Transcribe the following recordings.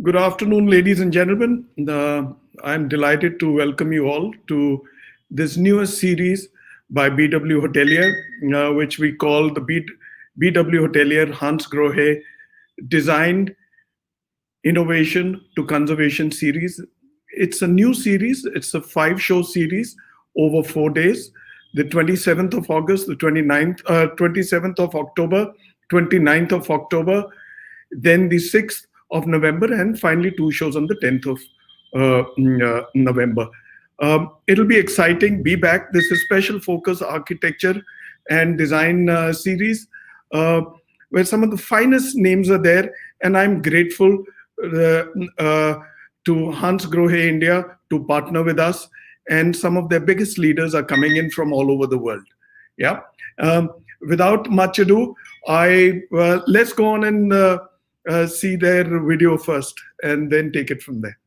Good afternoon, ladies and gentlemen. I'm delighted to welcome you all to this newest series by BW Hotelier, which we call the BW Hotelier Hansgrohe Designed Innovation to Conservation series. It's a new series. It's a five-show series over 4 days. The 27th of August, the 27th of October, 29th of October, then the 6th of November, and finally two shows on the 10th of November. It'll be exciting. Be back. This is special focus architecture and design series where some of the finest names are there, and I'm grateful uh, uh, to Hansgrohe India to partner with us, and some of their biggest leaders are coming in from all over the world. Yeah. Without much ado, I let's go on and see their video first, and then take it from there.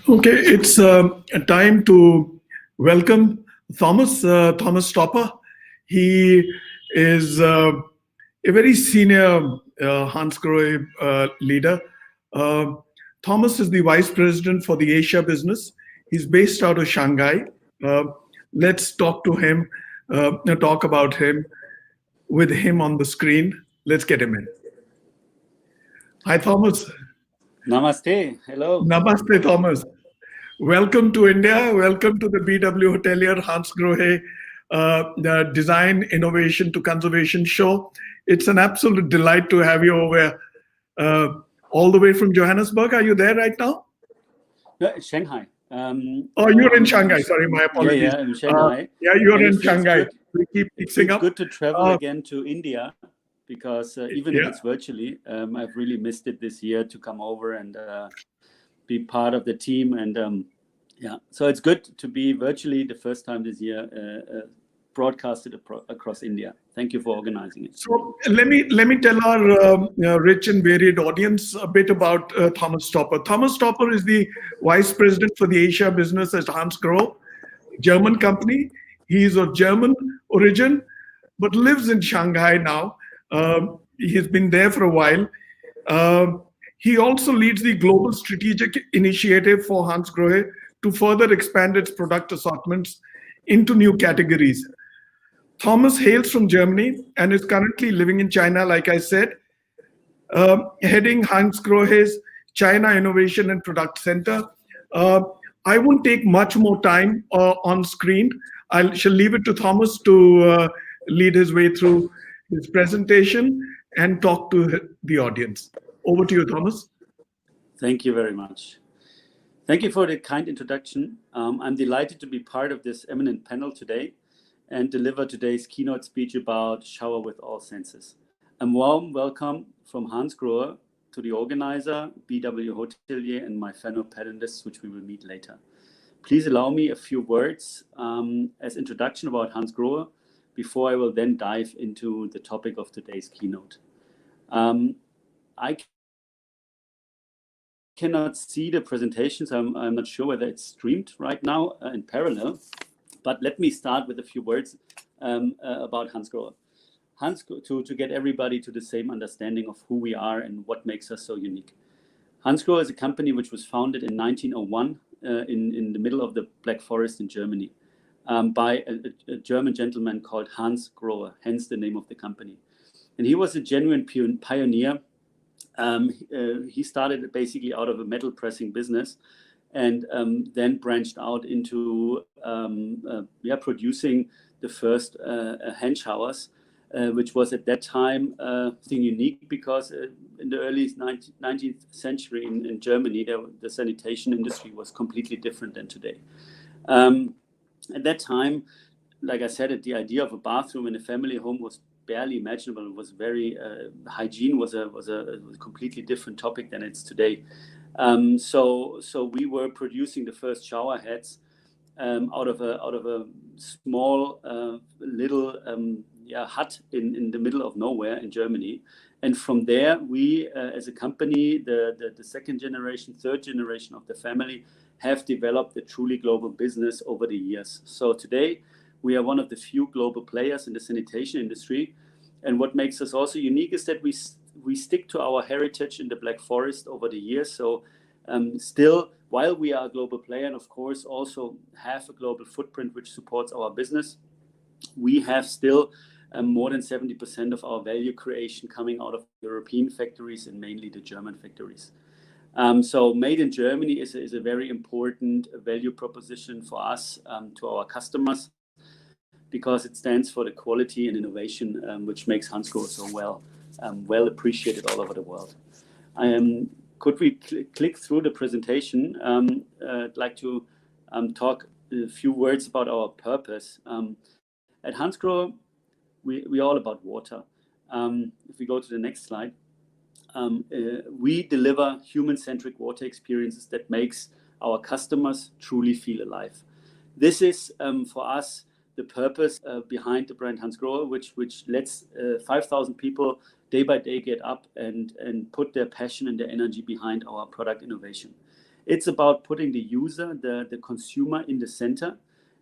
Okay, it's a time to welcome Thomas Stopper. He is a very senior Hansgrohe leader. Uh, Thomas is the vice president for the Asia business. He's based out of Shanghai. Uh, let's talk to him, talk about him with him on the screen. Let's get him in. Hi, Thomas. Namaste. Hello. Namaste, Thomas. Welcome to India. Welcome to the BW Hotelier Hansgrohe the Design Innovation to Conservation show. It's an absolute delight to have you over all the way from Johannesburg. Are you there right now? Shanghai. Oh, you're in Shanghai. Sorry, my apologies. Yeah, in Shanghai. Yeah, you're in Shanghai. We keep mixing up. Good to travel again to India because even if it's virtually, I've really missed it this year to come over and be part of the team. And so it's good to be virtually the first time this year broadcasted across India. Thank you for organizing it. So let me tell our rich and varied audience a bit about Thomas Stopper. Thomas Stopper is the vice president for the Asia business at Hansgrohe, German company. He is of German origin, but lives in Shanghai now. He has been there for a while. He also leads the global strategic initiative for Hansgrohe to further expand its product assortments into new categories. Thomas hails from Germany and is currently living in China, like I said, heading Hansgrohe's China Innovation and Product Center. I won't take much more time on screen. I shall leave it to Thomas to lead his way through his presentation and talk to the audience. Over to you, Thomas. Thank you very much. Thank you for the kind introduction. I'm delighted to be part of this eminent panel today and deliver today's keynote speech about shower with all senses. A warm welcome from Hansgrohe to the organizer, BW Hotelier, and my fellow panelists, which we will meet later. Please allow me a few words as introduction about Hansgrohe before I will then dive into the topic of today's keynote. I cannot see the presentations. I'm not sure whether it's streamed right now in parallel, but let me start with a few words about Hansgrohe. To get everybody to the same understanding of who we are and what makes us so unique. Hansgrohe is a company which was founded in 1901 in the middle of the Black Forest in Germany. by a German gentleman called Hansgrohe, hence the name of the company. And he was a genuine pioneer. He started basically out of a metal pressing business, and then branched out into producing the first hand showers, which was at that time unique because in the early 19th century in Germany, the sanitation industry was completely different than today. At that time, like I said, the idea of a bathroom in a family home was barely imaginable. It was very hygiene was a completely different topic than it's today. So we were producing the first shower heads out of a small little hut in the middle of nowhere in Germany. And from there, we as a company, the second generation, third generation of the family, have developed a truly global business over the years. So today, we are one of the few global players in the sanitation industry. And what makes us also unique is that we stick to our heritage in the Black Forest over the years. So still, while we are a global player and of course also have a global footprint which supports our business, we have still more than 70% of our value creation coming out of European factories and mainly the German factories. So made in Germany is a very important value proposition for us to our customers, because it stands for the quality and innovation which makes Hansgrohe so well appreciated all over the world. Could we click through the presentation? I'd like to talk a few words about our purpose. At Hansgrohe, we're all about water. If we go to the next slide, we deliver human-centric water experiences that makes our customers truly feel alive. This is, for us, the purpose behind the brand Hansgrohe, which lets 5,000 people day by day get up and put their passion and their energy behind our product innovation. It's about putting the user, the consumer in the center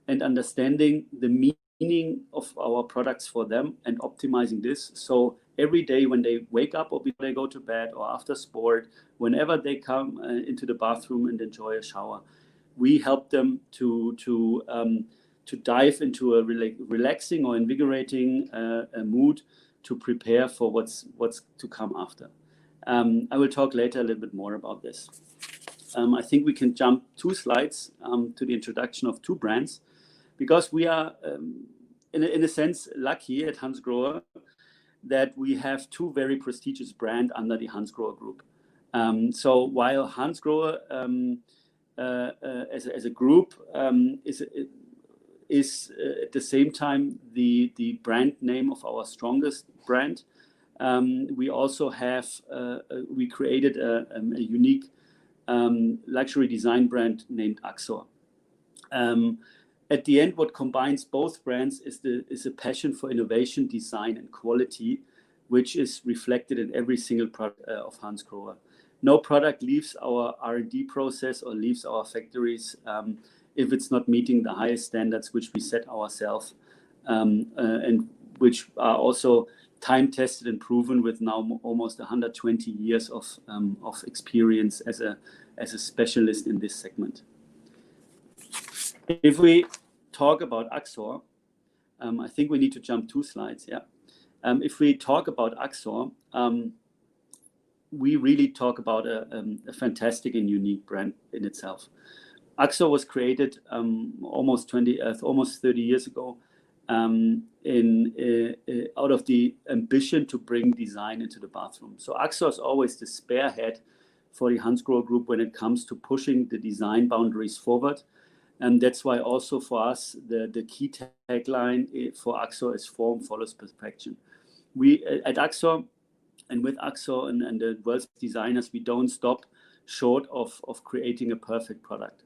and understanding the meaning of our products for them and optimizing this. So every day when they wake up or before they go to bed or after sport, whenever they come into the bathroom and enjoy a shower, we help them to dive into a relaxing or invigorating mood to prepare for what's to come after. I will talk later a little bit more about this. I think we can jump 2 slides to the introduction of 2 brands, because we are, in a sense, lucky at Hansgrohe that we have 2 very prestigious brands under the Hansgrohe group. So while Hansgrohe as a group is at the same time the brand name of our strongest brand, we also have we created a unique luxury design brand named Axor. At the end, what combines both brands is a passion for innovation, design, and quality, which is reflected in every single product of Hansgrohe. No product leaves our R&D process or leaves our factories if it's not meeting the highest standards which we set ourselves, and which are also time-tested and proven with now almost 120 years of experience as a specialist in this segment. If we talk about Axor, I think we need to jump 2 slides. Yeah. If we talk about Axor, we really talk about a fantastic and unique brand in itself. Axor was created almost 30 years ago out of the ambition to bring design into the bathroom. So Axor is always the spearhead for the Hansgrohe group when it comes to pushing the design boundaries forward. And that's why also for us, the key tagline for Axor is form follows perfection. We at Axor and with Axor and the world's designers, we don't stop short of creating a perfect product.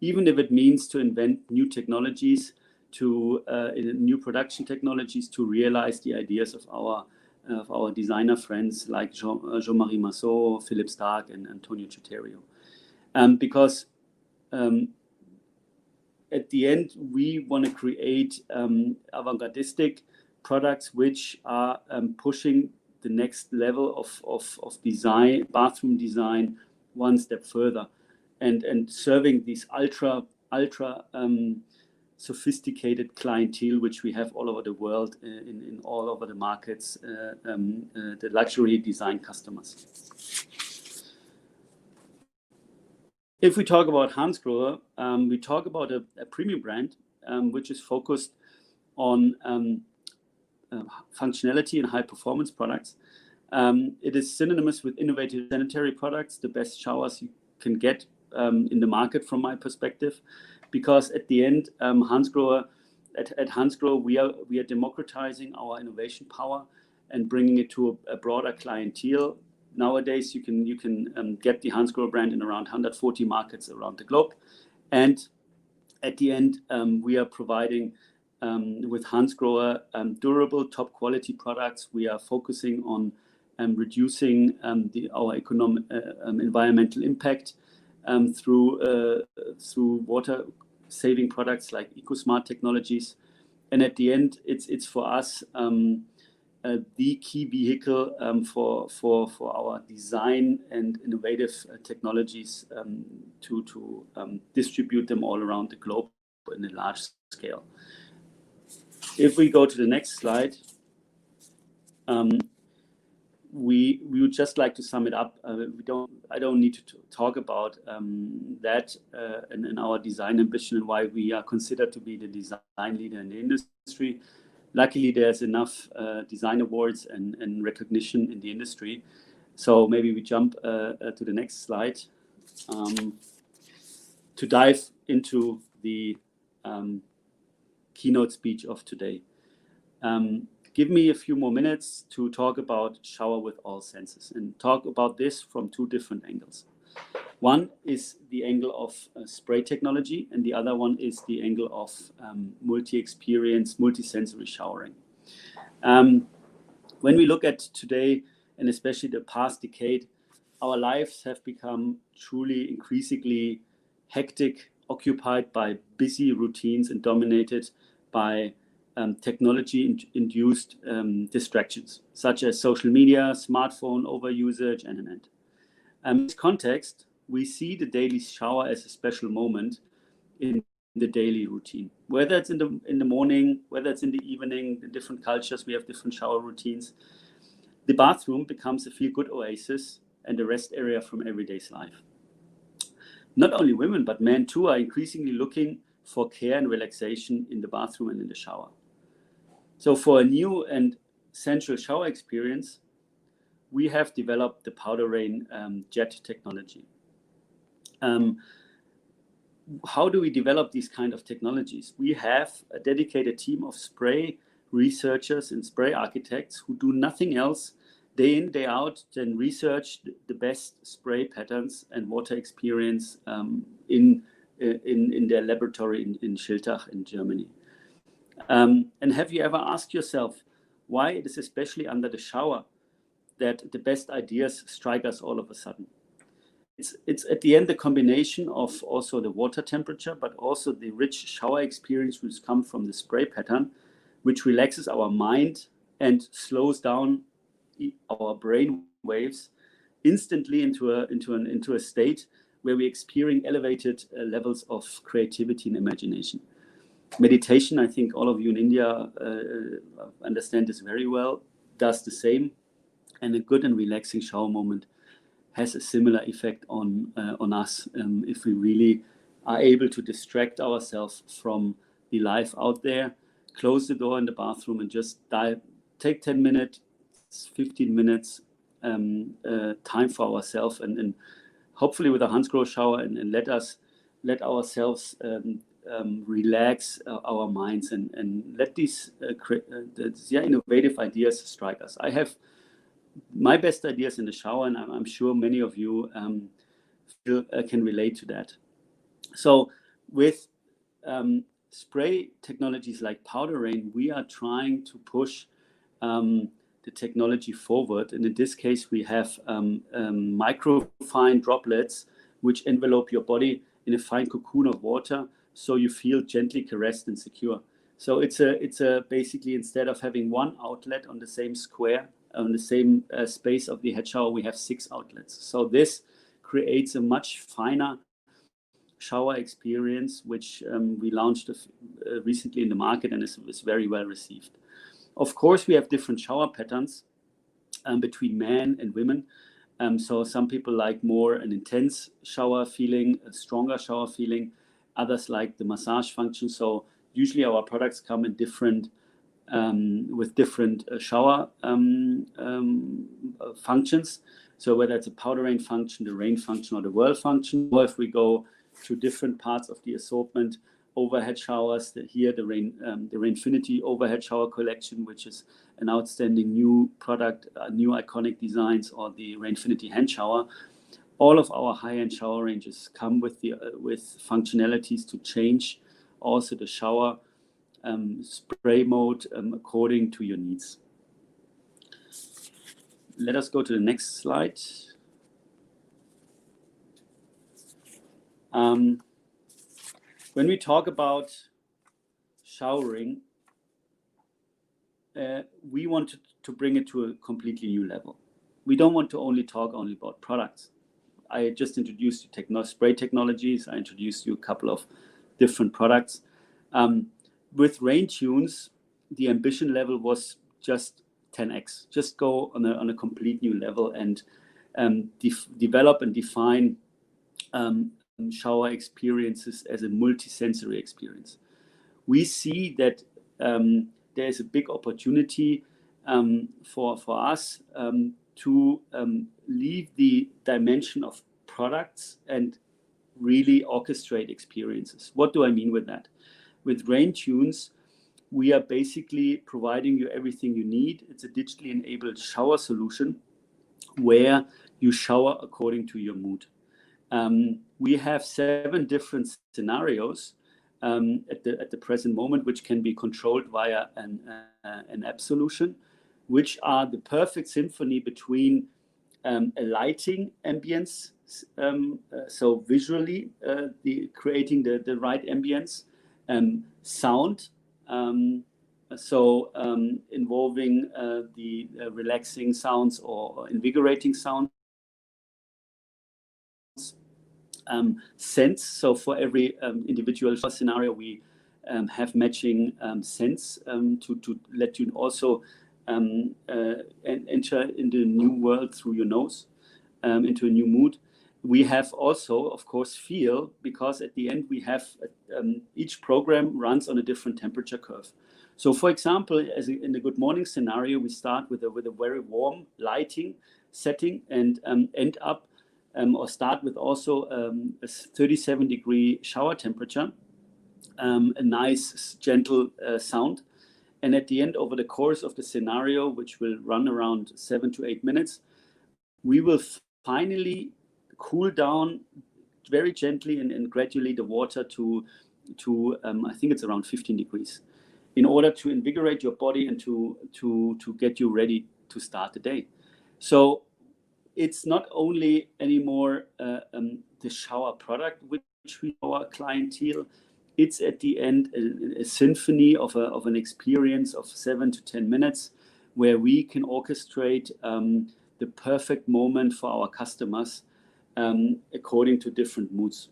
Even if it means to invent new technologies, new production technologies to realize the ideas of our designer friends like Jean-Marie Masseau, Philippe Starck, and Antonio Citterio. Because at the end, we want to create avant-gardistic products which are pushing the next level of design, bathroom design, one step further, and serving these ultra sophisticated clientele which we have all over the world, in all over the markets, the luxury design customers. If we talk about Hansgrohe, we talk about a premium brand which is focused on functionality and high performance products. It is synonymous with innovative sanitary products, the best showers you can get in the market from my perspective, because at the end, Hansgrohe, at Hansgrohe, we are democratizing our innovation power and bringing it to a broader clientele. Nowadays, you can get the Hansgrohe brand in around 140 markets around the globe, and at the end, we are providing with Hansgrohe durable, top quality products. We are focusing on reducing our environmental impact through water saving products like EcoSmart technologies, and at the end, it's for us the key vehicle for our design and innovative technologies to distribute them all around the globe in a large scale. If we go to the next slide, we would just like to sum it up. I don't need to talk about that and our design ambition and why we are considered to be the design leader in the industry. Luckily, there's enough design awards and recognition in the industry. So maybe we jump to the next slide to dive into the keynote speech of today. Give me a few more minutes to talk about shower with all senses and talk about this from two different angles. One is the angle of spray technology, and the other one is the angle of multi-experience, multi-sensory showering. When we look at today, and especially the past decade, our lives have become truly increasingly hectic, occupied by busy routines and dominated by technology-induced distractions, such as social media, smartphone overusage, and an end. In this context, we see the daily shower as a special moment in the daily routine. Whether it's in the morning, whether it's in the evening, in different cultures, we have different shower routines. The bathroom becomes a feel-good oasis and a rest area from everyday's life. Not only women, but men too are increasingly looking for care and relaxation in the bathroom and in the shower. So for a new and sensual shower experience, we have developed the powder rain jet technology. How do we develop these kind of technologies? We have a dedicated team of spray researchers and spray architects who do nothing else day in, day out than research the best spray patterns and water experience in their laboratory in Schiltach in Germany. And have you ever asked yourself why it is especially under the shower that the best ideas strike us all of a sudden? It's at the end the combination of also the water temperature, but also the rich shower experience which comes from the spray pattern, which relaxes our mind and slows down our brain waves instantly into a state where we experience elevated levels of creativity and imagination. Meditation, I think all of you in India understand this very well, does the same, and a good and relaxing shower moment has a similar effect on us if we really are able to distract ourselves from the life out there, close the door in the bathroom and just take 10 minutes, 15 minutes time for ourselves and hopefully with a Hansgrohe shower and let ourselves relax our minds and let these innovative ideas strike us. I have my best ideas in the shower, and I'm sure many of you can relate to that. So with spray technologies like powder rain, we are trying to push the technology forward. And in this case, we have microfine droplets which envelope your body in a fine cocoon of water, so you feel gently caressed and secure. So it's a basically, instead of having one outlet on the same square, on the same space of the head shower, we have 6 outlets. So this creates a much finer shower experience, which we launched recently in the market and is very well received. Of course, we have different shower patterns between men and women. So some people like more an intense shower feeling, a stronger shower feeling. Others like the massage function. So usually our products come in different with different shower functions. So whether it's a powder rain function, the rain function, or the whirl function, or if we go to different parts of the assortment, overhead showers, here the Rainfinity overhead shower collection, which is an outstanding new product, new iconic designs, or the Rainfinity hand shower. All of our high-end shower ranges come with functionalities to change also the shower spray mode according to your needs. Let us go to the next slide. When we talk about showering, we want to bring it to a completely new level. We don't want to talk only about products. I just introduced you spray technologies. I introduced you a couple of different products. With rain tunes, the ambition level was just 10x. Just go on a complete new level and develop and define shower experiences as a multi-sensory experience. We see that there is a big opportunity for us to leave the dimension of products and really orchestrate experiences. What do I mean with that? With rain tunes, we are basically providing you everything you need. It's a digitally enabled shower solution where you shower according to your mood. We have 7 different scenarios at the present moment, which can be controlled via an app solution, which are the perfect symphony between a lighting ambience, so visually creating the right ambience, sound, involving the relaxing sounds or invigorating sounds, scents. So for every individual scenario, we have matching scents to let you also enter into a new world through your nose, into a new mood. We have also, of course, feel, because at the end we have each program runs on a different temperature curve. So, for example, in the good morning scenario, we start with a very warm lighting setting and end up or start with also a 37-degree shower temperature, a nice gentle sound. And at the end, over the course of the scenario, which will run around 7 to 8 minutes, we will finally cool down very gently and gradually the water to I think it's around 15 degrees, in order to invigorate your body and to get you ready to start the day. So it's not only anymore the shower product which we our clientele. It's at the end a symphony of an experience of 7 to 10 minutes, where we can orchestrate the perfect moment for our customers according to different moods.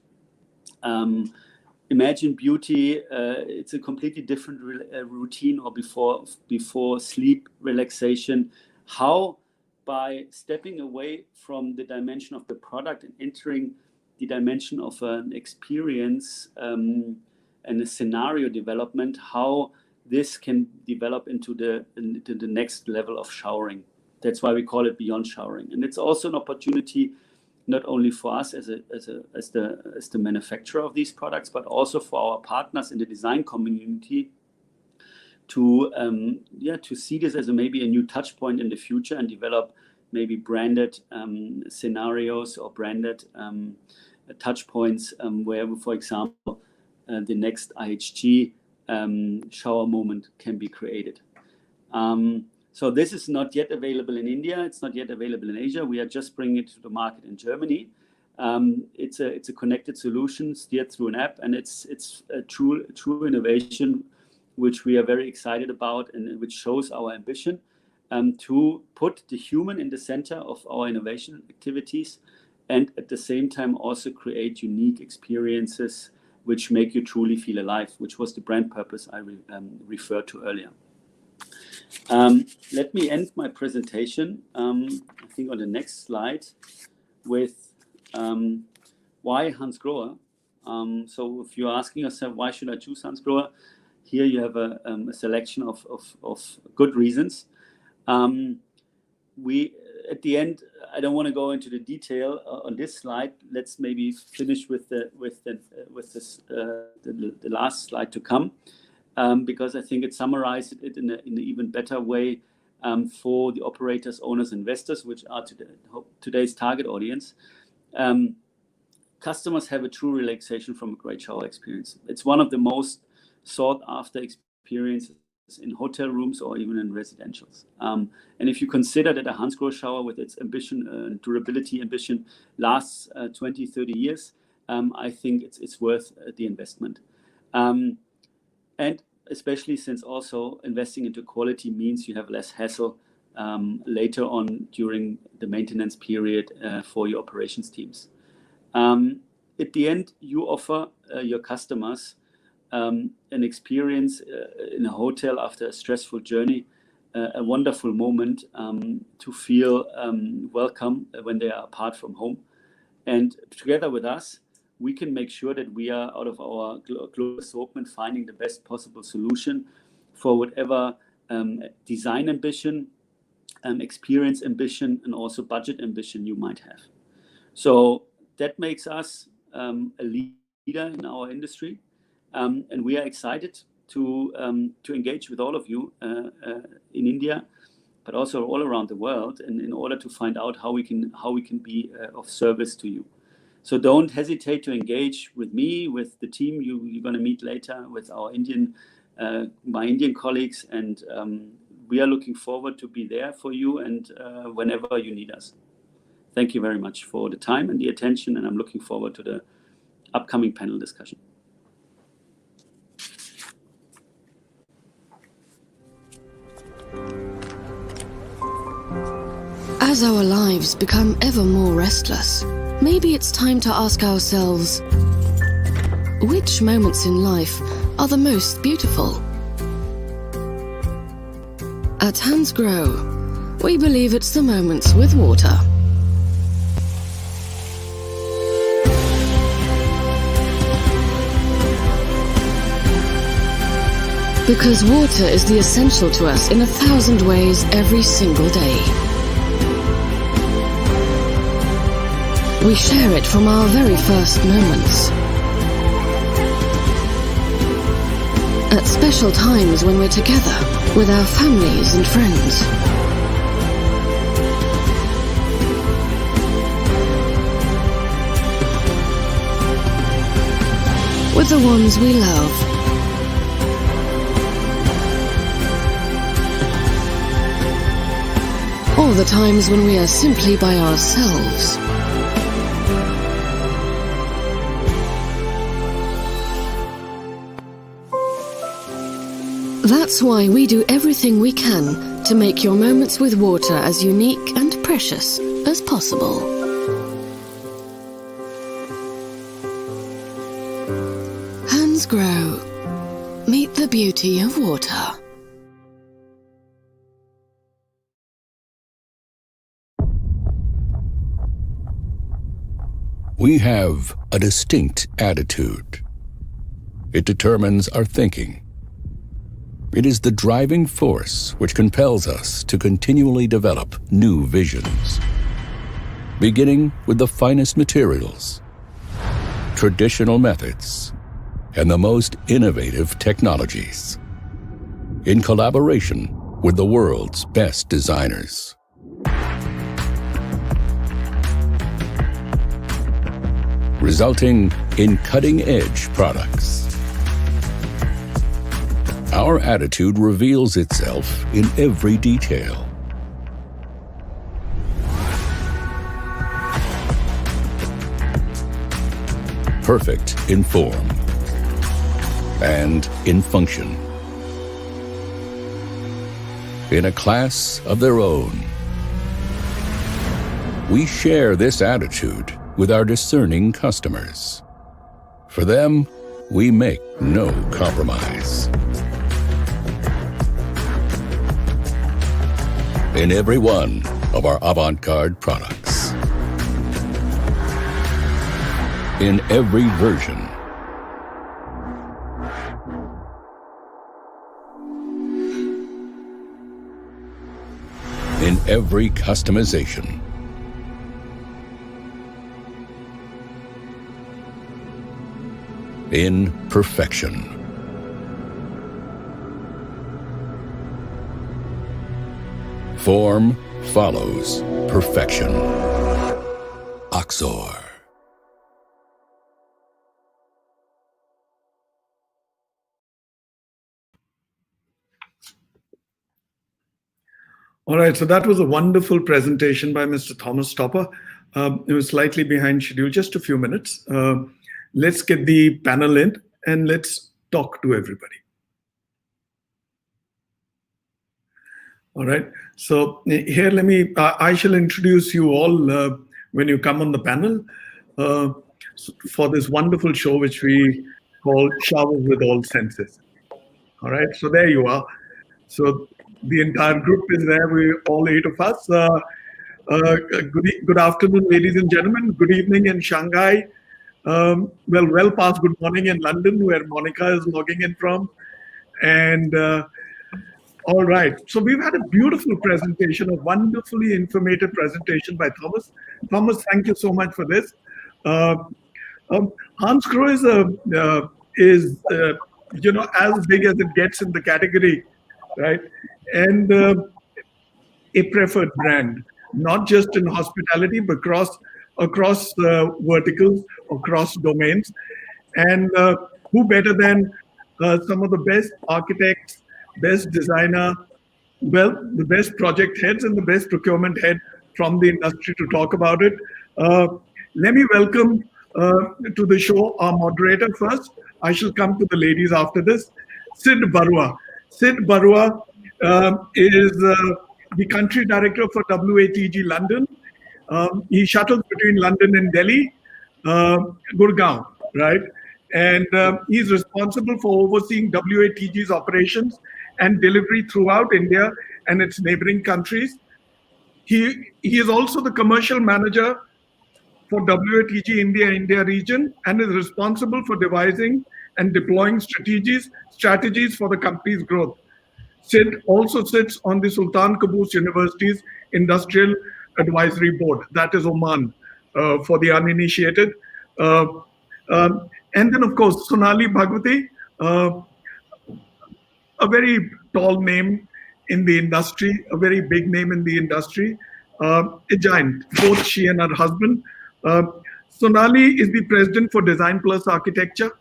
Imagine beauty. It's a completely different routine, or before sleep relaxation. How, by stepping away from the dimension of the product and entering the dimension of an experience and a scenario development, how this can develop into the next level of showering. That's why we call it beyond showering. And it's also an opportunity not only for us as the manufacturer of these products, but also for our partners in the design community to see this as maybe a new touch point in the future and develop maybe branded scenarios or branded touch points where, for example, the next IHG shower moment can be created. So this is not yet available in India. It's not yet available in Asia. We are just bringing it to the market in Germany. It's a connected solution steered through an app, and it's a true innovation, which we are very excited about, and which shows our ambition to put the human in the center of our innovation activities, and at the same time also create unique experiences which make you truly feel alive, which was the brand purpose I referred to earlier. Let me end my presentation, I think on the next slide, with why Hansgrohe. So if you're asking yourself, why should I choose Hansgrohe? Here you have a selection of good reasons. At the end, I don't want to go into the detail on this slide. Let's maybe finish with the last slide to come, because I think it summarizes it in an even better way for the operators, owners, investors, which are today's target audience. Customers have a true relaxation from a great shower experience. It's one of the most sought after experiences in hotel rooms or even in residentials. And if you consider that a Hansgrohe shower with its ambition, durability ambition, lasts 20, 30 years, I think it's worth the investment. And especially since also investing into quality means you have less hassle later on during the maintenance period for your operations teams. At the end, you offer your customers an experience in a hotel after a stressful journey, a wonderful moment to feel welcome when they are apart from home. And together with us, we can make sure that we are, out of our global assortment, finding the best possible solution for whatever design ambition, experience ambition, and also budget ambition you might have. So that makes us a leader in our industry. And we are excited to engage with all of you in India, but also all around the world, and in order to find out how we can be of service to you. So don't hesitate to engage with me, with the team you're going to meet later, with our my Indian colleagues, and we are looking forward to be there for you and whenever you need us. Thank you very much for the time and the attention, and I'm looking forward to the upcoming panel discussion. As our lives become ever more restless, maybe it's time to ask ourselves, which moments in life are the most beautiful? At Hansgrohe, we believe it's the moments with water. Because water is the essential to us in 1,000 ways every single day. We share it from our very first moments. At special times when we're together with our families and friends. With the ones we love. Or the times when we are simply by ourselves. That's why we do everything we can to make your moments with water as unique and precious as possible. Hansgrohe. Meet the beauty of water. We have a distinct attitude. It determines our thinking. It is the driving force which compels us to continually develop new visions, beginning with the finest materials, traditional methods, and the most innovative technologies, in collaboration with the world's best designers. Resulting in cutting-edge products. Our attitude reveals itself in every detail. Perfect in form and in function. In a class of their own. We share this attitude with our discerning customers. For them, we make no compromise. In every one of our avant-garde products. In every version. In every customization. In perfection. Form follows perfection. Axor. All right, so that was a wonderful presentation by Mr. Thomas Stopper. It was slightly behind schedule, just a few minutes. Let's get the panel in and let's talk to everybody. All right, so here I shall introduce you all when you come on the panel for this wonderful show which we call Shower with All Senses. All right, so there you are. So the entire group is there, all 8 of us. Good afternoon, ladies and gentlemen. Good evening in Shanghai. Well past good morning in London, where Monica is logging in from. And all right, so we've had a beautiful presentation, a wonderfully informative presentation by Thomas. Thomas, thank you so much for this. Hansgrohe is as big as it gets in the category, right? And a preferred brand, not just in hospitality, but across verticals, across domains. And who better than some of the best architects, best designer, the best project heads and the best procurement head from the industry to talk about it. Let me welcome to the show our moderator first. I shall come to the ladies after this. Sid Barua. Sid Barua is the country director for WATG London. He shuttles between London and Delhi, Gurgaon, right? And he's responsible for overseeing WATG's operations and delivery throughout India and its neighboring countries. He is also the commercial manager for WATG India region and is responsible for devising and deploying strategies for the company's growth. Sid also sits on the Sultan Qaboos University's Industrial Advisory Board, that is Oman, for the uninitiated. And then, of course, Sonali Bhagwati, a very tall name in the industry, a very big name in the industry, a giant, both she and her husband. Sonali is the president for Designplus Architecture.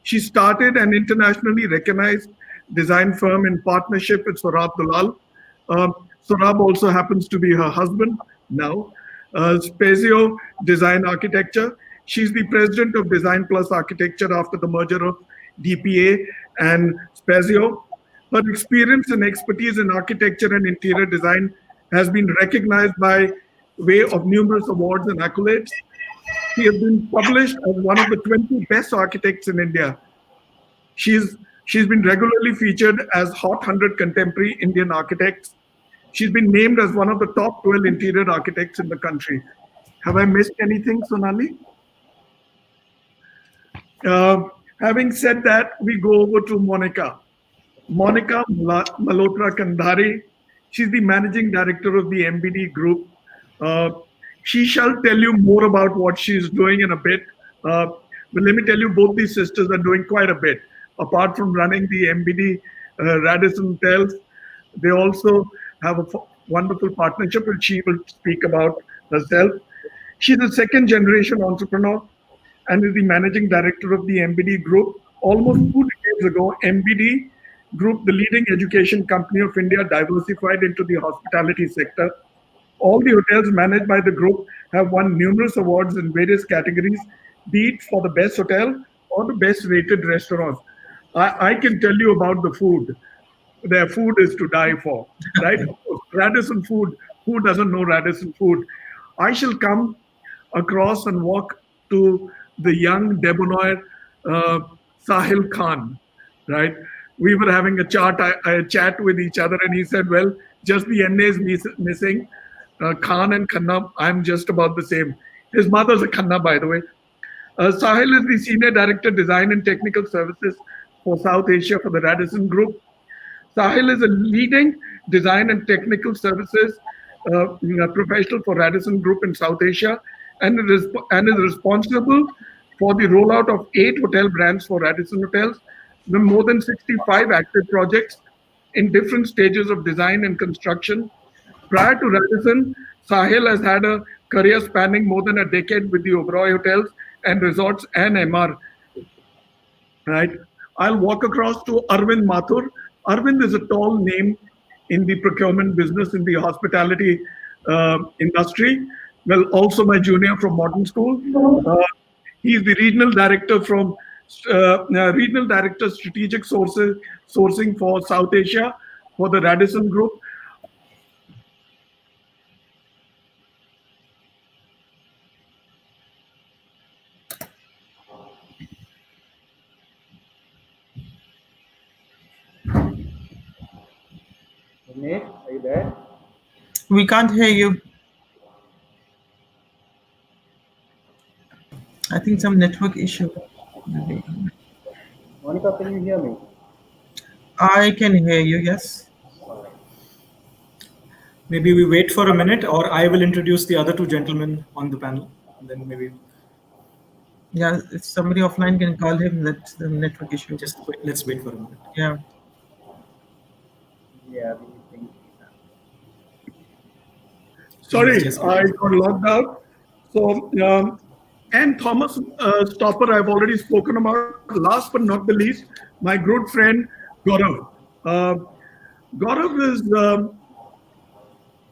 She started an internationally recognized design firm in partnership with Saurabh Dalal. Saurabh also happens to be her husband now. Spezio Design Architecture. She's the president of Designplus Architecture after the merger of DPA and Spezio. Her experience and expertise in architecture and interior design has been recognized by way of numerous awards and accolades. She has been published as one of the 20 best architects in India. She's been regularly featured as Hot 100 Contemporary Indian Architects. She's been named as one of the top 12 interior architects in the country. Have I missed anything, Sonali? Having said that, we go over to Monica. Monica Malhotra Kandhari. She's the managing director of the MBD group. She shall tell you more about what she's doing in a bit. But let me tell you, both these sisters are doing quite a bit. Apart from running the MBD Radisson hotels, they also have a wonderful partnership, which she will speak about herself. She's a second generation entrepreneur and is the managing director of the MBD group. Almost 2 decades ago, MBD Group, the leading education company of India, diversified into the hospitality sector. All the hotels managed by the group have won numerous awards in various categories, be it for the best hotel or the best rated restaurants. I can tell you about the food. Their food is to die for, right? Radisson food. Who doesn't know Radisson food? I shall come across and walk to the young debonair uh, Sahil Khan, right? We were having a chat with each other, and he said, "Well, just the NA is missing. Khan and Khanna, I'm just about the same." His mother's a Khanna, by the way. Sahil is the Senior Director, Design and Technical Services for South Asia for the Radisson Group. Sahil is a leading design and technical services professional for Radisson Group in South Asia, and is responsible for the rollout of 8 hotel brands for Radisson Hotels, with more than 65 active projects in different stages of design and construction. Prior to Radisson, Sahil has had a career spanning more than a decade with the Oberoi Hotels and Resorts and MR, right? I'll walk across to Arvind Mathur. Arvind is a tall name in the procurement business in the hospitality industry. Well, also my junior from Modern School. He is the regional director strategic sourcing for South Asia for the Radisson Group. Bhuvanesh, are you there? We can't hear you. I think some network issue. Monica, can you hear me? I can hear you, yes. Maybe we wait for a minute, or I will introduce the other two gentlemen on the panel. And then maybe Yeah, if somebody offline can call him, that's the network issue. just wait, let's wait for a minute. Yeah. Yeah, we think. Sorry, Just- I got logged out. So, and Thomas Stopper, I've already spoken about. Last but not the least, my good friend Gaurav. Gaurav is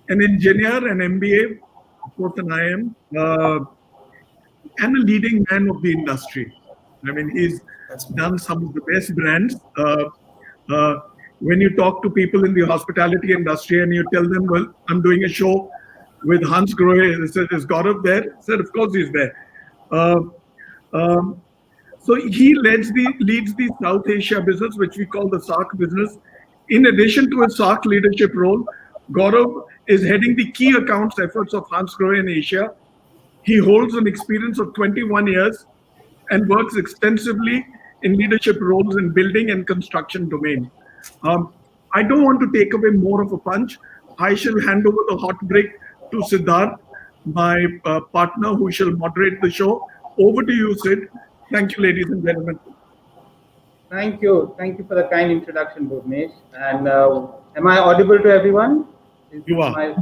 an engineer, an MBA, of course, an IM, and a leading man of the industry. I mean, he's done some of the best brands. When you talk to people in the hospitality industry and you tell them, well, I'm doing a show with Hansgrohe, they said, is Gaurav there? I said, of course he's there. So he leads the South Asia business, which we call the SAARC business. In addition to his SAARC leadership role, Gaurav is heading the key accounts efforts of Hansgrohe in Asia. He holds an experience of 21 years and works extensively in leadership roles in building and construction domain. I don't want to take away more of a punch. I shall hand over the hot break to Siddharth, my partner, who shall moderate the show. Over to you, Sid. Thank you, ladies and gentlemen. Thank you. Thank you for the kind introduction, Bhuvanesh. And am I audible to everyone? You are.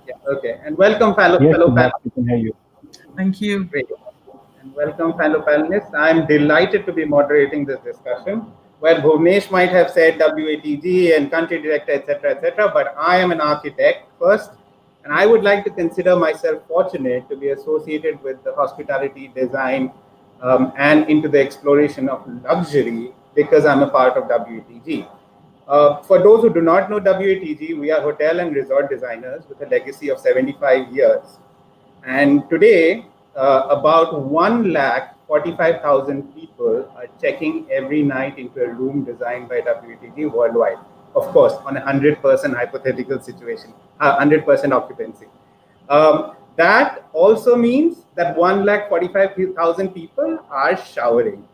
Yeah, okay. And welcome, fellow panelists. We can hear you. Thank you. Great. And welcome, fellow panelists. I'm delighted to be moderating this discussion. Well, Bhuvanesh might have said WATG and country director, etc., but I am an architect first, and I would like to consider myself fortunate to be associated with the hospitality design and into the exploration of luxury because I'm a part of WATG. For those who do not know WATG, we are hotel and resort designers with a legacy of 75 years. And today, about 1,45,000 people are checking every night into a room designed by WATG worldwide. Of course, on a 100% hypothetical situation, 100% occupancy. That also means that 1,45,000 people are showering.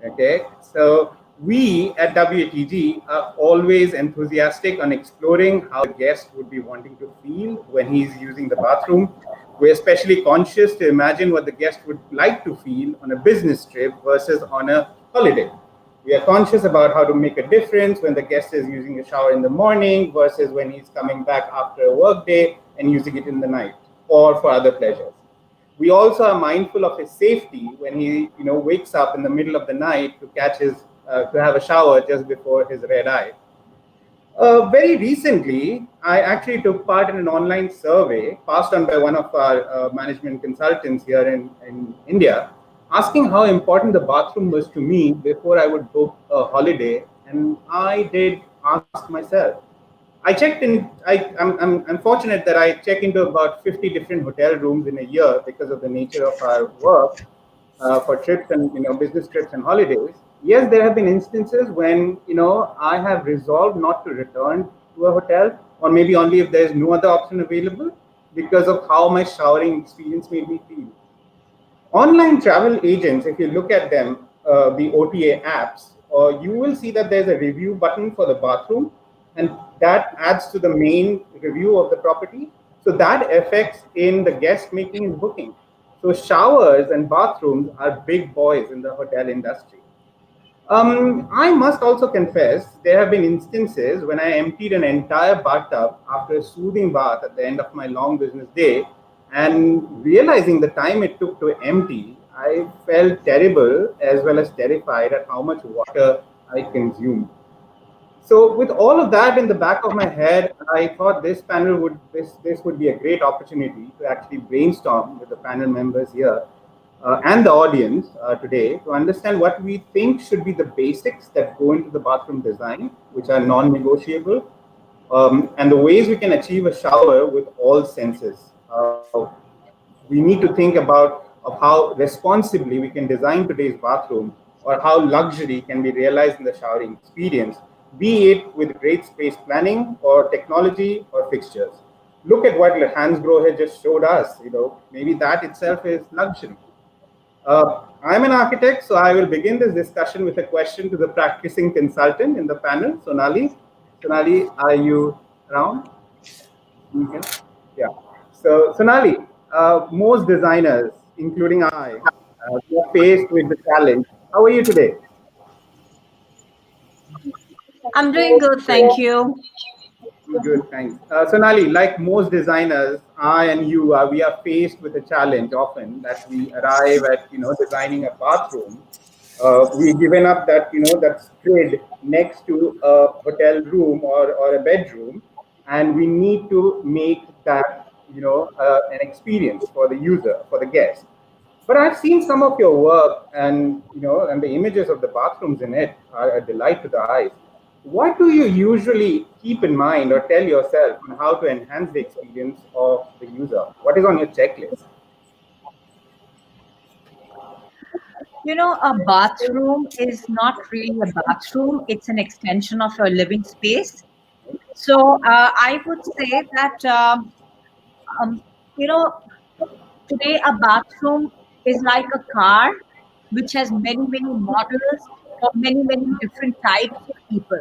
Okay, so we at WATG are always enthusiastic on exploring how a guest would be wanting to feel when he's using the bathroom. We're especially conscious to imagine what the guest would like to feel on a business trip versus on a holiday. We are conscious about how to make a difference when the guest is using a shower in the morning versus when he's coming back after a work day and using it in the night or for other pleasures. We also are mindful of his safety when he wakes up in the middle of the night to catch his to have a shower just before his red eye. Very recently, I actually took part in an online survey passed on by one of our management consultants here in India, asking how important the bathroom was to me before I would book a holiday. And I did ask myself. I checked in, I'm fortunate that I check into about 50 different hotel rooms in a year because of the nature of our work. for trips and business trips and holidays, yes, there have been instances when I have resolved not to return to a hotel, or maybe only if there is no other option available, because of how my showering experience made me feel. Online travel agents, if you look at them, the OTA apps, you will see that there's a review button for the bathroom, and that adds to the main review of the property. So that affects in the guest making and booking. So showers and bathrooms are big boys in the hotel industry. I must also confess, there have been instances when I emptied an entire bathtub after a soothing bath at the end of my long business day, and realizing the time it took to empty, I felt terrible as well as terrified at how much water I consumed. So with all of that in the back of my head, I thought this panel would be a great opportunity to actually brainstorm with the panel members here and the audience today to understand what we think should be the basics that go into the bathroom design, which are non-negotiable, and the ways we can achieve a shower with all senses. We need to think about how responsibly we can design today's bathroom, or how luxury can be realized in the showering experience, be it with great space planning or technology or fixtures. Look at what Hansgrohe just showed us. Maybe that itself is luxury. I'm an architect, so I will begin this discussion with a question to the practicing consultant in the panel, Sonali. Sonali, are you around? Okay. Yeah. So Sonali, most designers, including I, we are faced with the challenge. How are you today? I'm doing good, thank you. Good, thanks. Sonali, like most designers, I and you, we are faced with a challenge often that we arrive at, designing a bathroom. We've given up that, that grid next to a hotel room or a bedroom, and we need to make that, an experience for the user, for the guest. But I've seen some of your work, and, and the images of the bathrooms in it are a delight to the eyes. What do you usually keep in mind or tell yourself on how to enhance the experience of the user? What is on your checklist? A bathroom is not really a bathroom. It's an extension of your living space. So I would say that, today a bathroom is like a car, which has many, many models of many, many different types of people.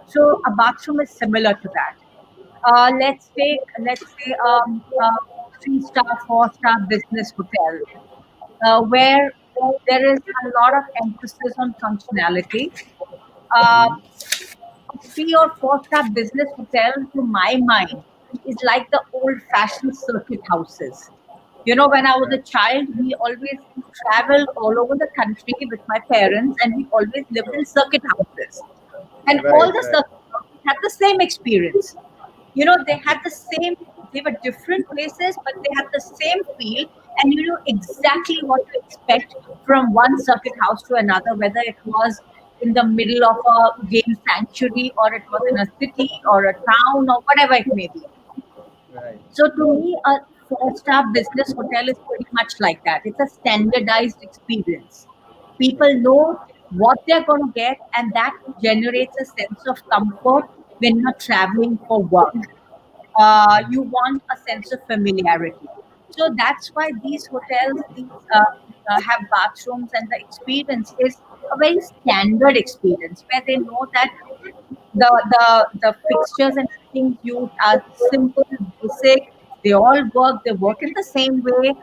So a bathroom is similar to that. Let's say a 3-star, 4-star business hotel, where there is a lot of emphasis on functionality. A 3 or 4-star business hotel, to my mind, is like the old-fashioned circuit houses. When I was a child, we always traveled all over the country with my parents, and we always lived in circuit houses. And all the circuit houses had the same experience. They were different places, but they had the same feel, and you knew exactly what to expect from one circuit house to another, whether it was in the middle of a game sanctuary, or it was in a city or a town, or whatever it may be. Right. So to me, a 4-star business hotel is pretty much like that. It's a standardized experience. People know what they're going to get, and that generates a sense of comfort when you're traveling for work. You want a sense of familiarity. So that's why these hotels have bathrooms, and the experience is a very standard experience, where they know that the fixtures and things used are simple, basic. They all work. They work in the same way.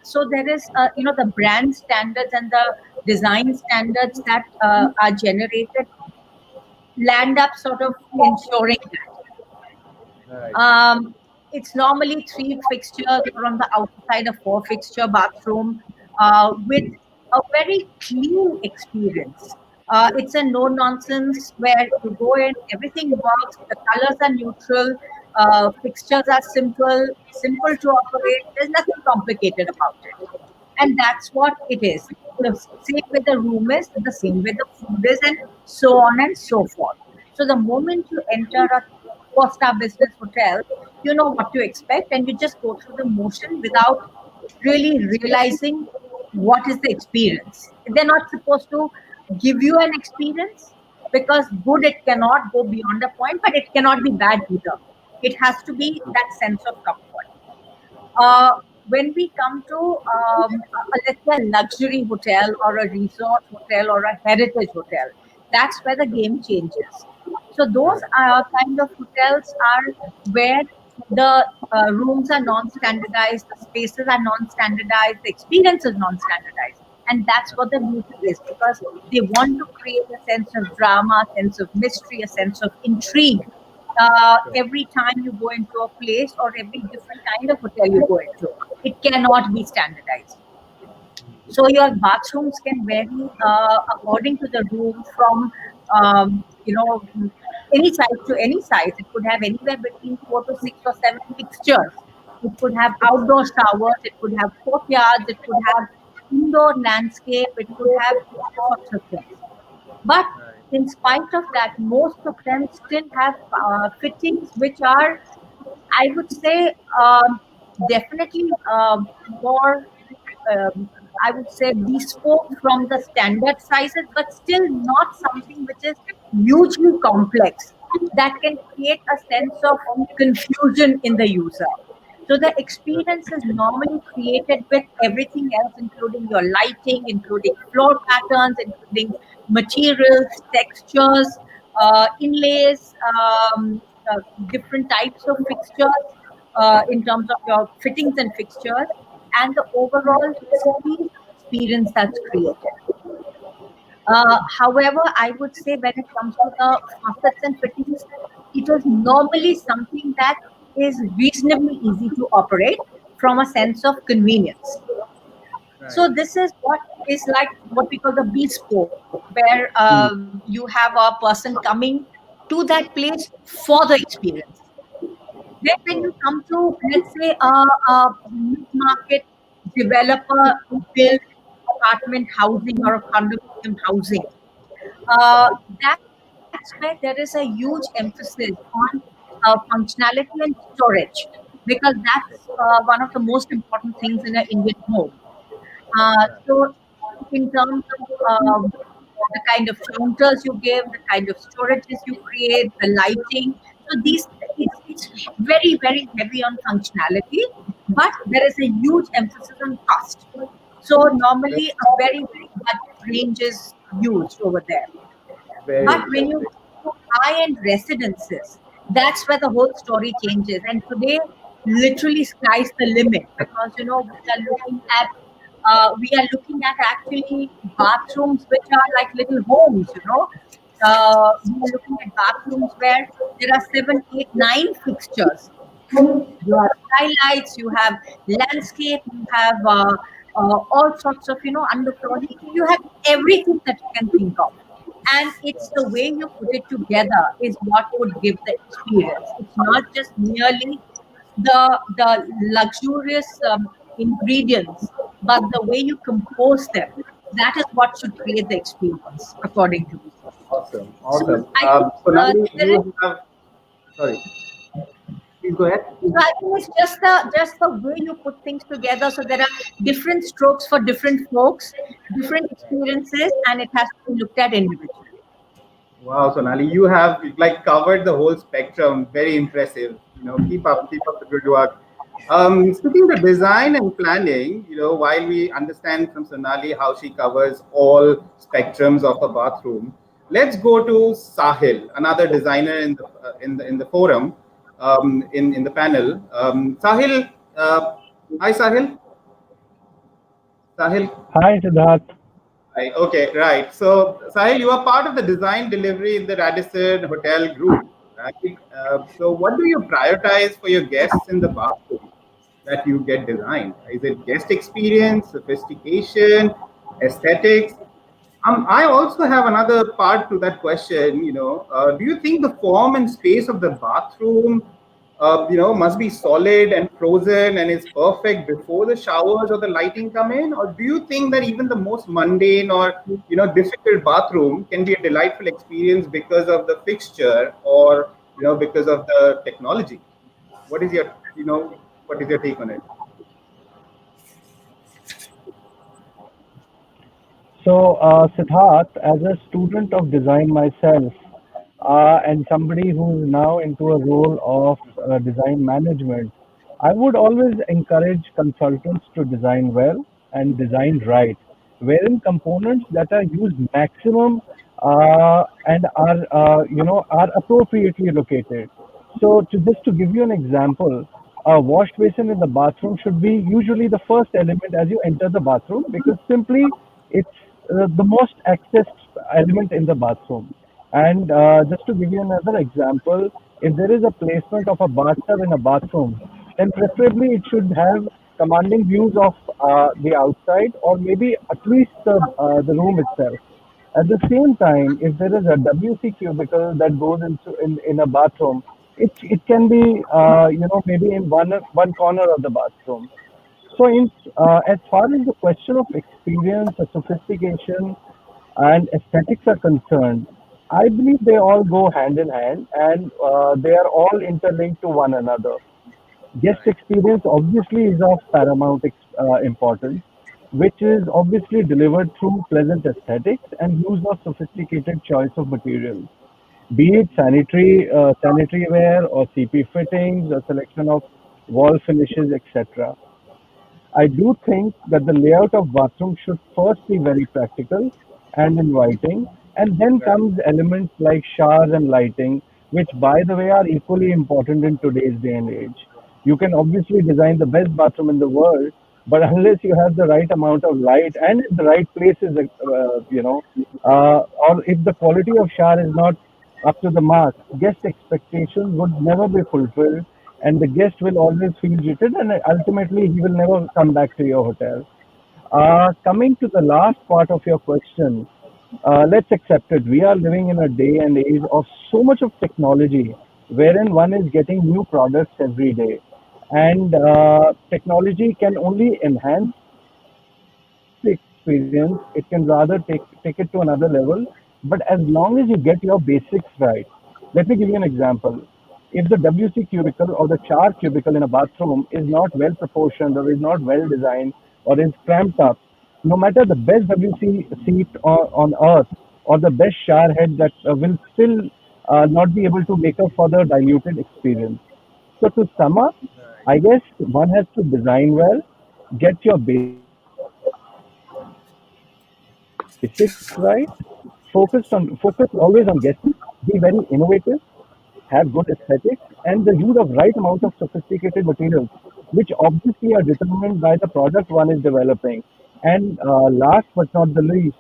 So there is, the brand standards and the design standards that are generated land up sort of ensuring that. Right. It's normally 3 fixtures, or on the outside a 4-fixture bathroom with a very clean experience. It's a no-nonsense where you go in, everything works, the colors are neutral, fixtures are simple to operate. There's nothing complicated about it. And that's what it is. The same way the room is, the same way the food is, and so on and so forth. So the moment you enter a 4-star business hotel, you know what to expect, and you just go through the motion without really realizing what is the experience. They're not supposed to give you an experience, because good, it cannot go beyond a point, but it cannot be bad either. It has to be that sense of comfort. When we come to let's say a luxury hotel or a resort hotel or a heritage hotel, that's where the game changes. So those kind of hotels are where the rooms are non-standardized, the spaces are non-standardized, the experience is non-standardized. And that's what the beauty is, because they want to create a sense of drama, a sense of mystery, a sense of intrigue. Every time you go into a place or every different kind of hotel you go into, it cannot be standardized. So your bathrooms can vary according to the room, from any size to any size. It could have anywhere between 4 to 6 or 7 fixtures. It could have outdoor showers. It could have courtyards. It could have indoor landscape. It could have all sorts of things. But in spite of that, most of them still have fittings which are, I would say, definitely more, I would say, bespoke from the standard sizes, but still not something which is hugely complex that can create a sense of confusion in the user. So the experience is normally created with everything else, including your lighting, including floor patterns, including materials, textures, inlays, different types of fixtures in terms of your fittings and fixtures, and the overall experience that's created. However, I would say when it comes to the faucets and fittings, it is normally something that is reasonably easy to operate from a sense of convenience. So this is what is like what we call the bespoke, where you have a person coming to that place for the experience. Then when you come to, let's say, a mid-market developer who builds apartment housing or a condominium housing, that's where there is a huge emphasis on functionality and storage, because that's one of the most important things in an Indian home. So in terms of the kind of counters you give, the kind of storages you create, the lighting. So it's very, very heavy on functionality, but there is a huge emphasis on cost. So normally a very, very budget range is used over there. But when you go to high-end residences, that's where the whole story changes. And today, literally sky's the limit, because we are looking at actually bathrooms which are like little homes. We are looking at bathrooms where there are 7, 8, 9 fixtures. You have highlights, you have landscape, you have all sorts of underfloor heating. You have everything that you can think of. And it's the way you put it together is what would give the experience. It's not just merely the luxurious ingredients, but the way you compose them. That is what should create the experience, according to me. Awesome. So Sonali, you have. Sorry. Please go ahead. So I think it's just the way you put things together. So there are different strokes for different folks, different experiences, and it has to be looked at individually. Wow, Sonali, you have covered the whole spectrum. Very impressive. Keep up the good work. Speaking of design and planning, while we understand from Sonali how she covers all spectrums of a bathroom, let's go to Sahil, another designer in the forum, in the panel. Sahil, hi Sahil. Sahil. Hi Siddharth. Right. Okay, right. So Sahil, you are part of the design delivery in the Radisson Hotel Group. Right? So what do you prioritize for your guests in the bathroom that you get designed? Is it guest experience, sophistication, aesthetics? I also have another part to that question. Do you think the form and space of the bathroom, must be solid and frozen and is perfect before the showers or the lighting come in? Or do you think that even the most mundane or difficult bathroom can be a delightful experience because of the fixture or because of the technology? What is your take on it? So, Siddharth, as a student of design myself, and somebody who is now into a role of design management, I would always encourage consultants to design well and design right, wherein components that are used maximum and are are appropriately located. So, just to give you an example, a wash basin in the bathroom should be usually the first element as you enter the bathroom because simply it's the most accessed element in the bathroom. And just to give you another example, if there is a placement of a bathtub in a bathroom, then preferably it should have commanding views of the outside or maybe at least the room itself. At the same time, if there is a WC cubicle that goes in a bathroom, it can be maybe in one corner of the bathroom. So, as far as the question of experience, sophistication, and aesthetics are concerned, I believe they all go hand in hand and they are all interlinked to one another. Guest experience obviously is of paramount importance, which is obviously delivered through pleasant aesthetics and use of sophisticated choice of materials, be it sanitary ware or CP fittings, a selection of wall finishes, etc. I do think that the layout of bathroom should first be very practical and inviting, and then comes elements like showers and lighting, which, by the way, are equally important in today's day and age. You can obviously design the best bathroom in the world, but unless you have the right amount of light and in the right places, or if the quality of shower is not up to the mark, guest expectations would never be fulfilled, and the guest will always feel cheated, and ultimately he will never come back to your hotel. Coming to the last part of your question, let's accept it. We are living in a day and age of so much of technology, wherein one is getting new products every day, and technology can only enhance the experience. It can rather take it to another level. But as long as you get your basics right, let me give you an example. If the WC cubicle or the shower cubicle in a bathroom is not well proportioned or is not well designed or is cramped up, no matter the best WC seat on earth or the best shower head, that will still not be able to make up for the diluted experience. So to sum up, I guess one has to design well, get your basics right, focus always on guests, be very innovative, have good aesthetics, and the use of right amount of sophisticated materials, which obviously are determined by the product one is developing. And last but not the least,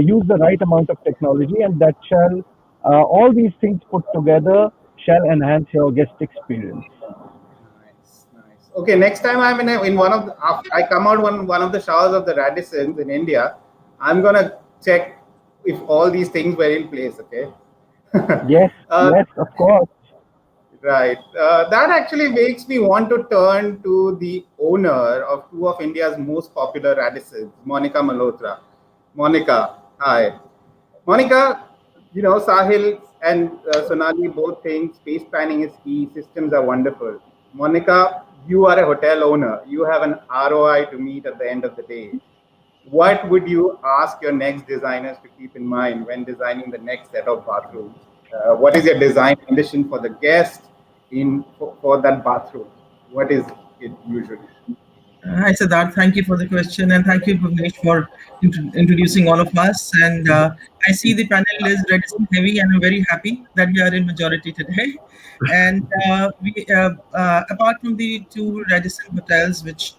use the right amount of technology, and that shall all these things put together shall enhance your guest experience. Nice, nice. Okay, next time I'm in one of the, I come out one of the showers of the Radissons in India, I'm gonna check if all these things were in place. Okay. Yes, yes, of course. Right. That actually makes me want to turn to the owner of two of India's most popular Radissons, Monica Malhotra. Monica, hi. Monica, Sahil and Sonali both think space planning is key, systems are wonderful. Monica, you are a hotel owner. You have an ROI to meet at the end of the day. What would you ask your next designers to keep in mind when designing the next set of bathrooms? What is your design condition for the guest for that bathroom? What is it usually? Hi, Siddharth. Thank you for the question, and thank you, Bhuvanesh, for introducing all of us. And I see the panel is Radisson heavy, and I'm very happy that we are in majority today. And apart from the two Radisson hotels, which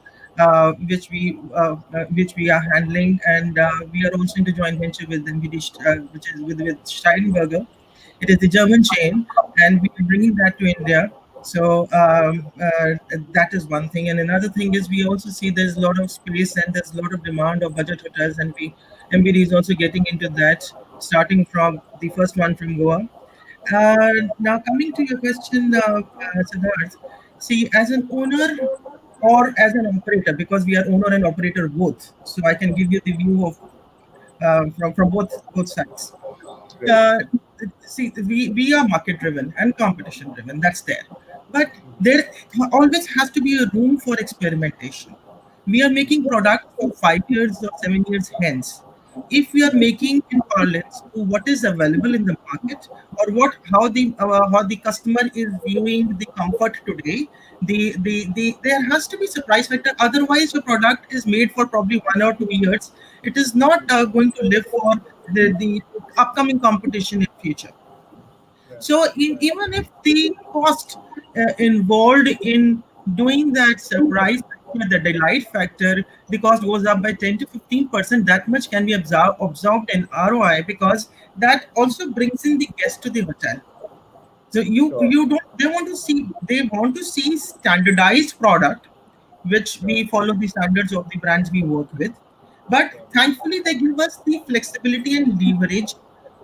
we are handling, and we are also into joint venture with NVD, which is with Steinberger. It is the German chain, and we are bringing that to India. So that is one thing. And another thing is we also see there's a lot of space and there's a lot of demand of budget hotels, and MBD is also getting into that, starting from the first one from Goa. Now coming to your question, Siddharth, see, as an owner or as an operator, because we are owner and operator both, so I can give you the view of from both sides. See, we are market driven and competition driven, that's there, but there always has to be a room for experimentation. We are making product for 5 years or 7 years hence, if we are making in parlance to what is available in the market, or how the customer is viewing the comfort today, there has to be surprise factor. Otherwise, your product is made for probably 1 or 2 years. It is not going to live for the upcoming competition in future. So even if the cost involved in doing that surprise factor, the delight factor, the cost goes up by 10 to 15%, that much can be absorbed in ROI, because that also brings in the guest to the hotel. So you don't they want to see standardized product, which we follow the standards of the brands we work with. But thankfully, they give us the flexibility and leverage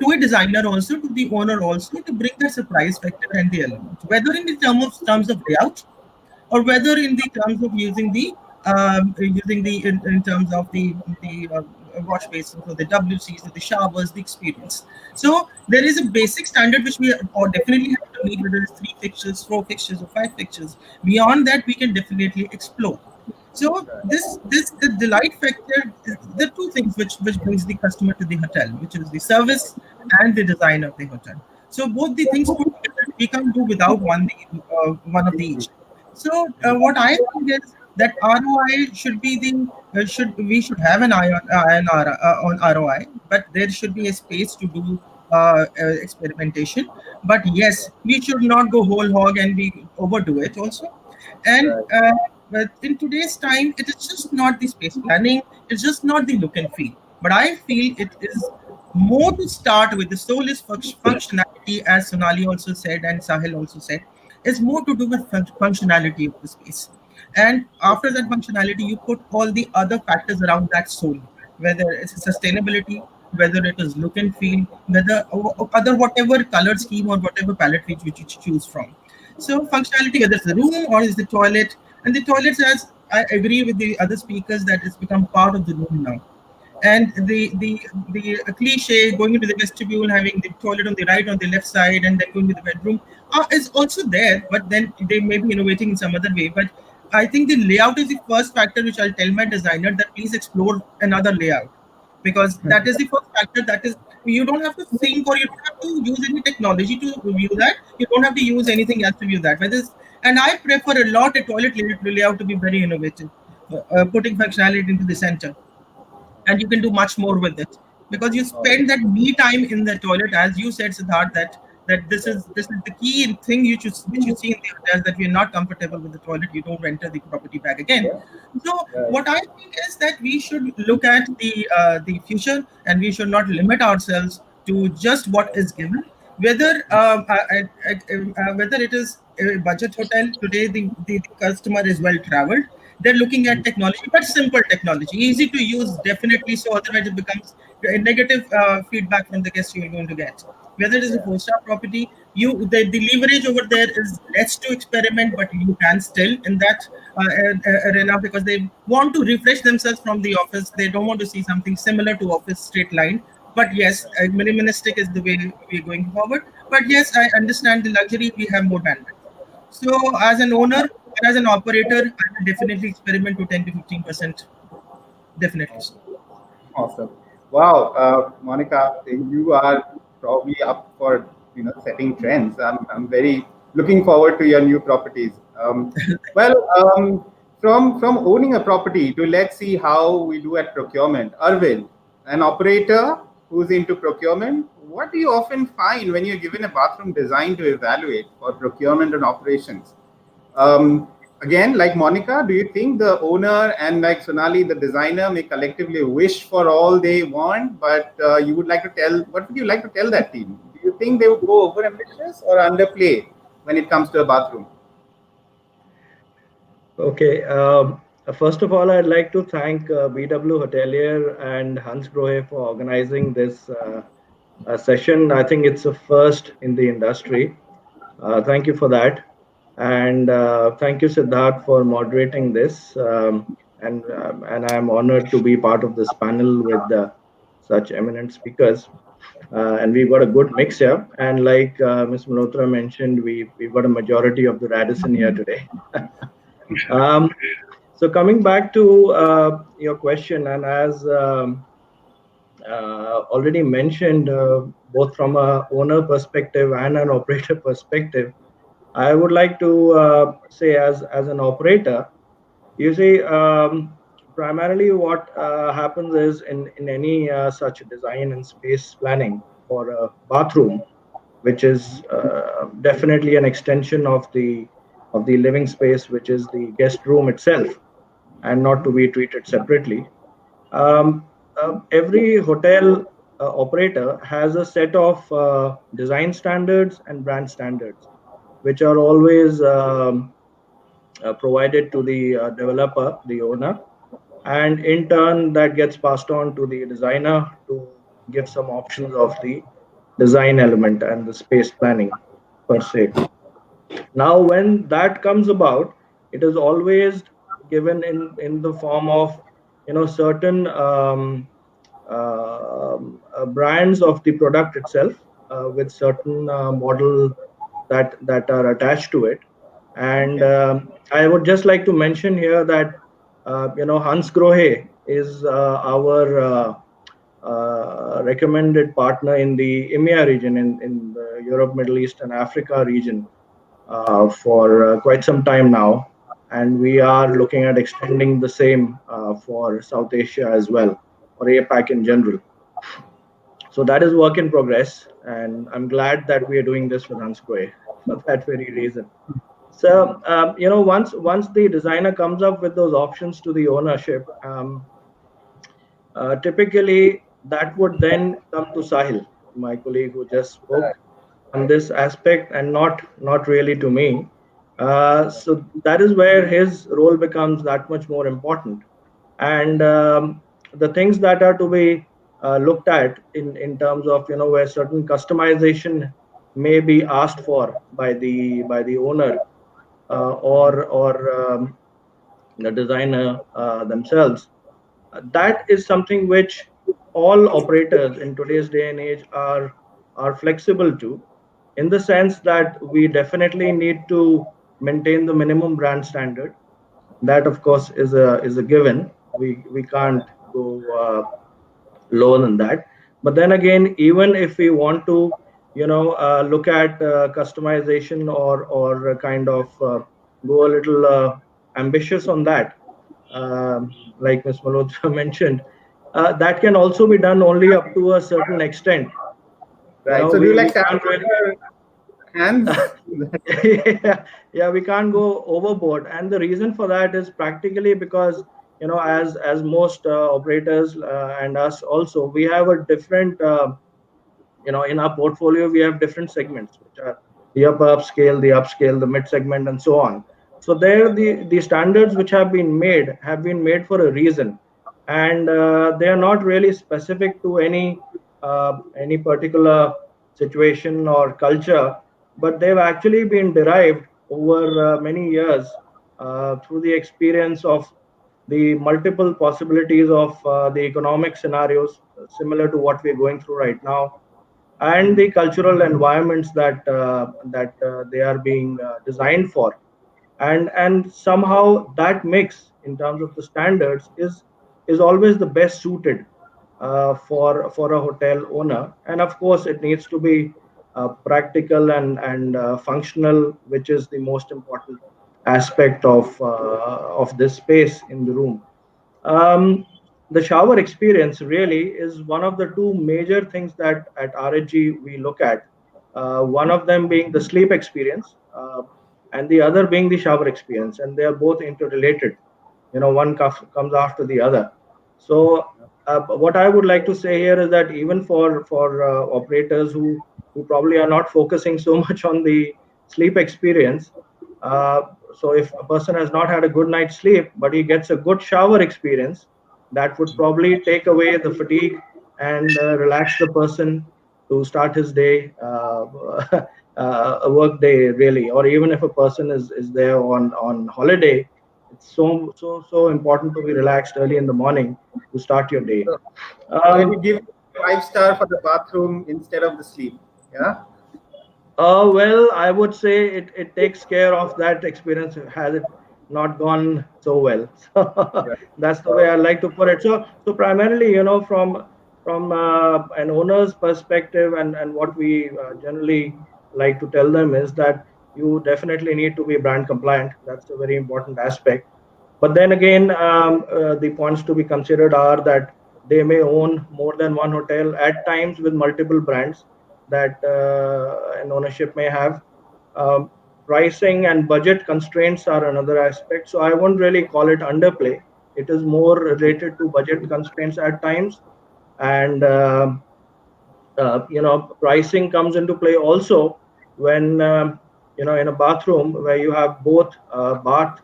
to a designer also, to the owner also, to bring the surprise factor and the element, whether in the terms of layout, or whether in the terms of in terms of the wash basins, or the WCs, or the showers, the experience. So there is a basic standard which we or definitely have to meet, whether it's 3 fixtures, 4 fixtures, or 5 fixtures. Beyond that, we can definitely explore. So the delight factor is the two things which brings the customer to the hotel, which is the service and the design of the hotel. So both the things put together, we can't do without one of the each. So what I think is that ROI should be we should have an eye on ROI, but there should be a space to do experimentation. But yes, we should not go whole hog and we overdo it also. And but in today's time, it is just not the space planning, it's just not the look and feel. But I feel it is more to start with the soulless functionality, as Sonali also said and Sahil also said, is more to do with functionality of the space. And after that functionality, you put all the other factors around that soul, whether it's sustainability, whether it is look and feel, whether other whatever color scheme or whatever palette which you choose from. So functionality, whether it's the room or is the toilet, and the toilets, as I agree with the other speakers, that it's become part of the room now. And the cliche going into the vestibule, having the toilet on the right, on the left side, and then going to the bedroom is also there, but then they may be innovating in some other way. But I think the layout is the first factor which I'll tell my designer that please explore another layout, because that is the first factor. That is, you don't have to think, or you don't have to use any technology to view that. You don't have to use anything else to view that. And I prefer a lot a toilet layout to be very innovative, putting functionality into the center. And you can do much more with it, because you spend that me time in the toilet, as you said, Siddharth, that this is the key thing which you see in the hotels, that we are not comfortable with the toilet, you don't enter the property back again. So what I think is that we should look at the future, and we should not limit ourselves to just what is given. Whether whether it is a budget hotel today, the customer is well traveled. They're looking at technology, but simple technology, easy to use, definitely. So otherwise, it becomes a negative feedback from the guests you're going to get. Whether it is a 4-star property, the leverage over there is less to experiment, but you can still in that arena, because they want to refresh themselves from the office. They don't want to see something similar to office straight line. But yes, minimalistic is the way we're going forward. But yes, I understand the luxury, we have more bandwidth. So as an owner and as an operator, I will definitely experiment to 10 to 15%. Definitely. Awesome. Wow, Monica, you are probably up for setting trends. I'm very looking forward to your new properties. From owning a property to, let's see how we do at procurement. Arvind, an operator who's into procurement, what do you often find when you're given a bathroom design to evaluate for procurement and operations? Again, like Monica, do you think the owner and like Sonali, the designer, may collectively wish for all they want, but what would you like to tell that team? Do you think they would go over ambitious or underplay when it comes to a bathroom? Okay. First of all, I'd like to thank WeBBlast Hotelier and Hansgrohe for organizing this session. I think it's a first in the industry. Thank you for that. And thank you, Siddharth, for moderating this. And I'm honored to be part of this panel with such eminent speakers. And we've got a good mix here. And like Ms. Malhotra mentioned, we've got a majority of the Radisson here today. So coming back to your question, and already mentioned, both from a owner perspective and an operator perspective, I would like to say, as an operator, you see, primarily what happens is in any such design and space planning for a bathroom, which is definitely an extension of the living space, which is the guest room itself, and not to be treated separately. Every hotel operator has a set of design standards and brand standards, which are always provided to the developer, the owner, and in turn that gets passed on to the designer to give some options of the design element and the space planning per se. Now, when that comes about, it is always given in the form of certain brands of the product itself, with certain model that are attached to it. And I would just like to mention here that Hansgrohe is our recommended partner in the EMEA region, in the Europe, Middle East, and Africa region, for quite some time now, and we are looking at extending the same for South Asia as well, or APAC in general. So that is work in progress, and I'm glad that we are doing this with Hansgrohe for that very reason. So once the designer comes up with those options to the ownership, typically that would then come to Sahil, my colleague who just spoke on this aspect, and not really to me. So that is where his role becomes that much more important. And the things that are to be looked at in terms of where certain customization may be asked for by the owner, or the designer themselves, that is something which all operators in today's day and age are flexible to, in the sense that we definitely need to maintain the minimum brand standard. That, of course, is a given. We can't go lower than that. But then again, even if we want to look at customization, or kind of go a little ambitious on that, like Ms. Malhotra mentioned, that can also be done only up to a certain extent. Right. So do you like hands? Yeah, we can't go overboard, and the reason for that is practically because as most operators and us also, we have a different in our portfolio, we have different segments, which are the upscale, the upscale, the mid segment, and so on. So there, the standards which have been made for a reason, and they are not really specific to any particular situation or culture, but they've actually been derived over many years through the experience of the multiple possibilities of the economic scenarios, similar to what we're going through right now, and the cultural environments that they are being designed for, and somehow that mix in terms of the standards is always the best suited for a hotel owner. And of course, it needs to be practical and functional, which is the most important aspect of this space in the room. The shower experience really is one of the two major things that at RHG we look at. One of them being the sleep experience, and the other being the shower experience, and they are both interrelated. One comes after the other. So what I would like to say here is that even for operators who probably are not focusing so much on the sleep experience, so if a person has not had a good night's sleep, but he gets a good shower experience, that would probably take away the fatigue and relax the person to start his day, a work day really. Or even if a person is there on holiday, it's so important to be relaxed early in the morning to start your day. So you give 5-star for the bathroom instead of the sleep, yeah? Well, I would say it takes care of that experience, has it not gone so well. So that's the way I like to put it. So primarily, from an owner's perspective, and what we generally like to tell them is that you definitely need to be brand compliant. That's a very important aspect. But then again, the points to be considered are that they may own more than one hotel at times with multiple brands that an ownership may have. Um, Pricing and budget constraints are another aspect. So I won't really call it underplay. It is more related to budget constraints at times, and pricing comes into play also when in a bathroom where you have both bath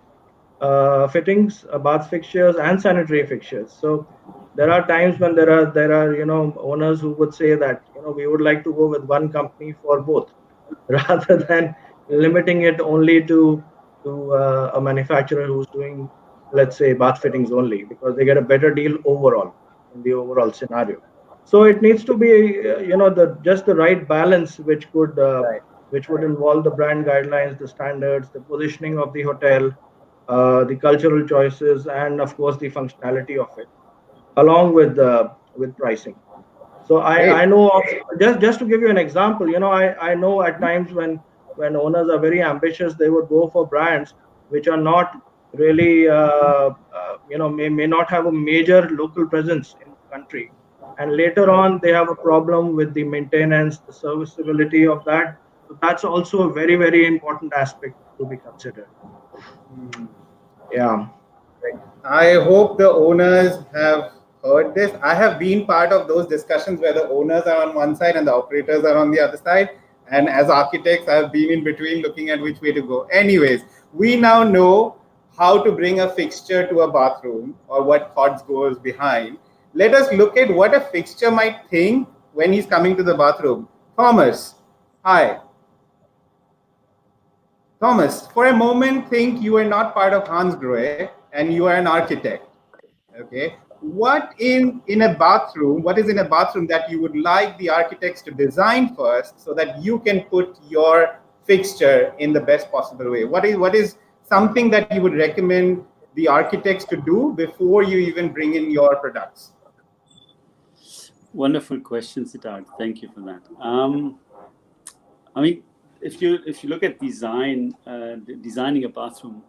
fittings, bath fixtures, and sanitary fixtures. So there are times when there are owners who would say that we would like to go with one company for both, rather than limiting it only to a manufacturer who's doing, let's say, bath fittings only, because they get a better deal overall in the overall scenario. So it needs to be the just the right balance, which would involve the brand guidelines, the standards, the positioning of the hotel, the cultural choices, and of course the functionality of it, along with pricing. So I know of, just to give you an example, I know at times when owners are very ambitious, they would go for brands which are not really may not have a major local presence in the country, and later on they have a problem with the maintenance, the serviceability of that. So that's also a very, very important aspect to be considered. Yeah. I hope the owners have heard this. I have been part of those discussions where the owners are on one side and the operators are on the other side. And as architects, I have been in between looking at which way to go. Anyways, we now know how to bring a fixture to a bathroom or what thoughts goes behind. Let us look at what a fixture might think when he's coming to the bathroom. Thomas, hi. Thomas, for a moment, think you are not part of Hansgrohe and you are an architect. Okay, what is in a bathroom that you would like the architects to design first so that you can put your fixture in the best possible way? What is something that you would recommend the architects to do before you even bring in your products? Wonderful question, Siddharth. Thank you for that. I mean, if you look at designing a bathroom,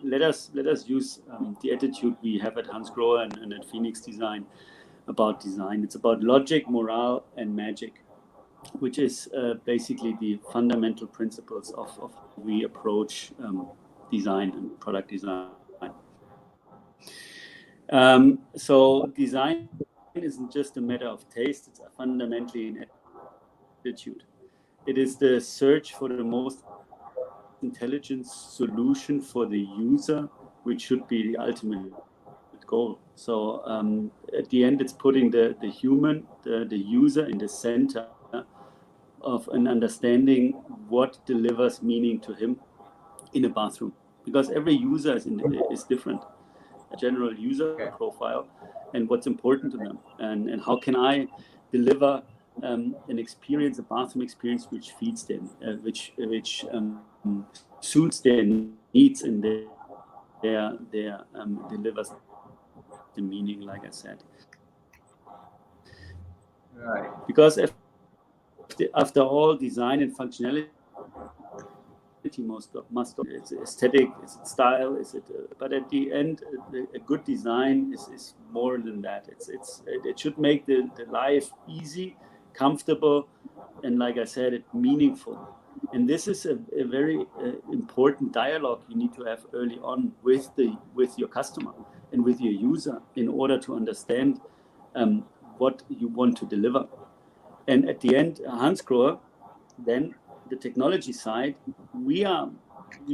let us use the attitude we have at Hansgrohe and at Phoenix Design about design. It's about logic, morale, and magic, which is basically the fundamental principles of how we approach design and product design. So design isn't just a matter of taste; it's fundamentally an attitude. It is the search for the most intelligent solution for the user, which should be the ultimate goal. So at the end, it's putting the human, the user in the center of an understanding what delivers meaning to him in a bathroom, because every user is different. A general user profile and what's important to them, and how can I deliver an experience, a bathroom experience, which feeds them, which suits their needs, and their delivers the meaning, like I said. Right. Because after all, design and functionality must it's aesthetic, is it style, is it? But at the end, a good design is more than that. It should make the life easy, comfortable, and like I said, it meaningful. And this is a very important dialogue you need to have early on with your customer and with your user in order to understand what you want to deliver. And at the end, Hansgrohe, then the technology side, we are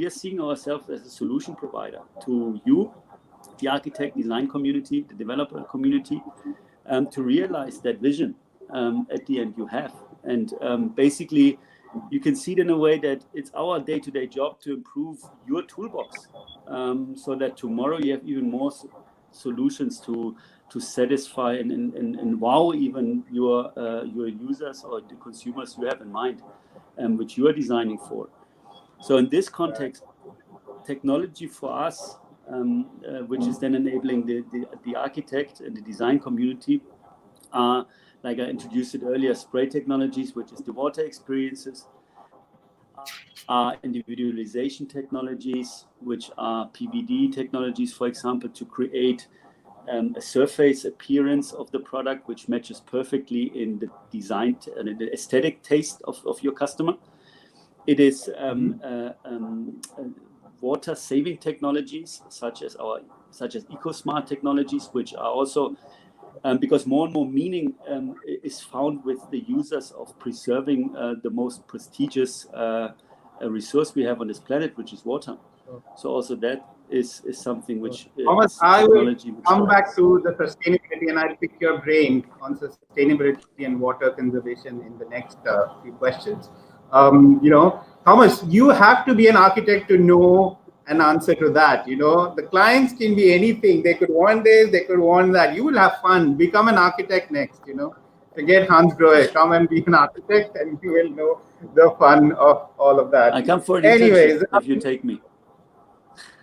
seeing ourselves as a solution provider to you, the architect design community, the developer community, to realize that vision at the end you have. And basically, you can see it in a way that it's our day-to-day job to improve your toolbox, so that tomorrow you have even more solutions to satisfy and wow even your users or the consumers you have in mind, which you are designing for. So in this context, technology for us, which is then enabling the architect and the design community like I introduced it earlier, spray technologies, which is the water experiences, individualization technologies, which are PVD technologies, for example, to create a surface appearance of the product which matches perfectly in the design and the aesthetic taste of your customer. It is water saving technologies such as EcoSmart technologies, which are also because more and more meaning is found with the users of preserving the most prestigious resource we have on this planet, which is water. So also that is something which Thomas, I will come back to the sustainability, and I'll pick your brain on sustainability and water conservation in the next few questions. Thomas, you have to be an architect to know an answer to that. The clients can be anything. They could want this, they could want that. You will have fun. Become an architect next. Forget Hansgrohe. Come and be an architect, and you will know the fun of all of that. I come for an internship if you take me.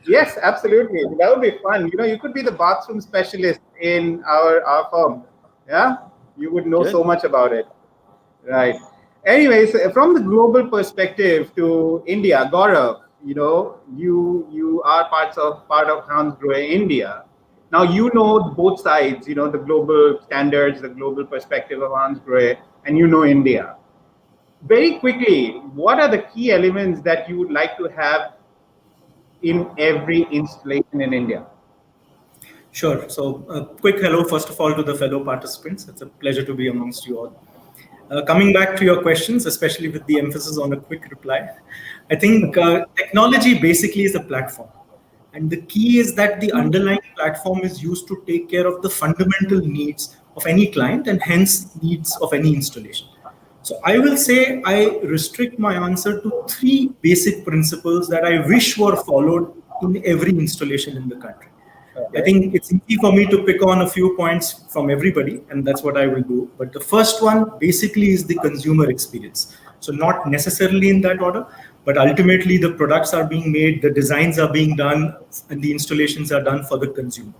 Yes, absolutely. That would be fun. You could be the bathroom specialist in our firm. Yeah, you would know so much about it. Right. Anyways, from the global perspective to India, Gaurav, you are part of Hansgrohe India. Now both sides. The global standards, the global perspective of Hansgrohe, and India. Very quickly, what are the key elements that you would like to have in every installation in India? Sure. So a quick hello, first of all, to the fellow participants. It's a pleasure to be amongst you all. Coming back to your questions, especially with the emphasis on a quick reply, I think technology basically is a platform. And the key is that the underlying platform is used to take care of the fundamental needs of any client and hence needs of any installation. So I will say I restrict my answer to 3 basic principles that I wish were followed in every installation in the country. Okay. I think it's easy for me to pick on a few points from everybody, and that's what I will do. But the first one basically is the consumer experience. So not necessarily in that order, but ultimately the products are being made, the designs are being done, and the installations are done for the consumer.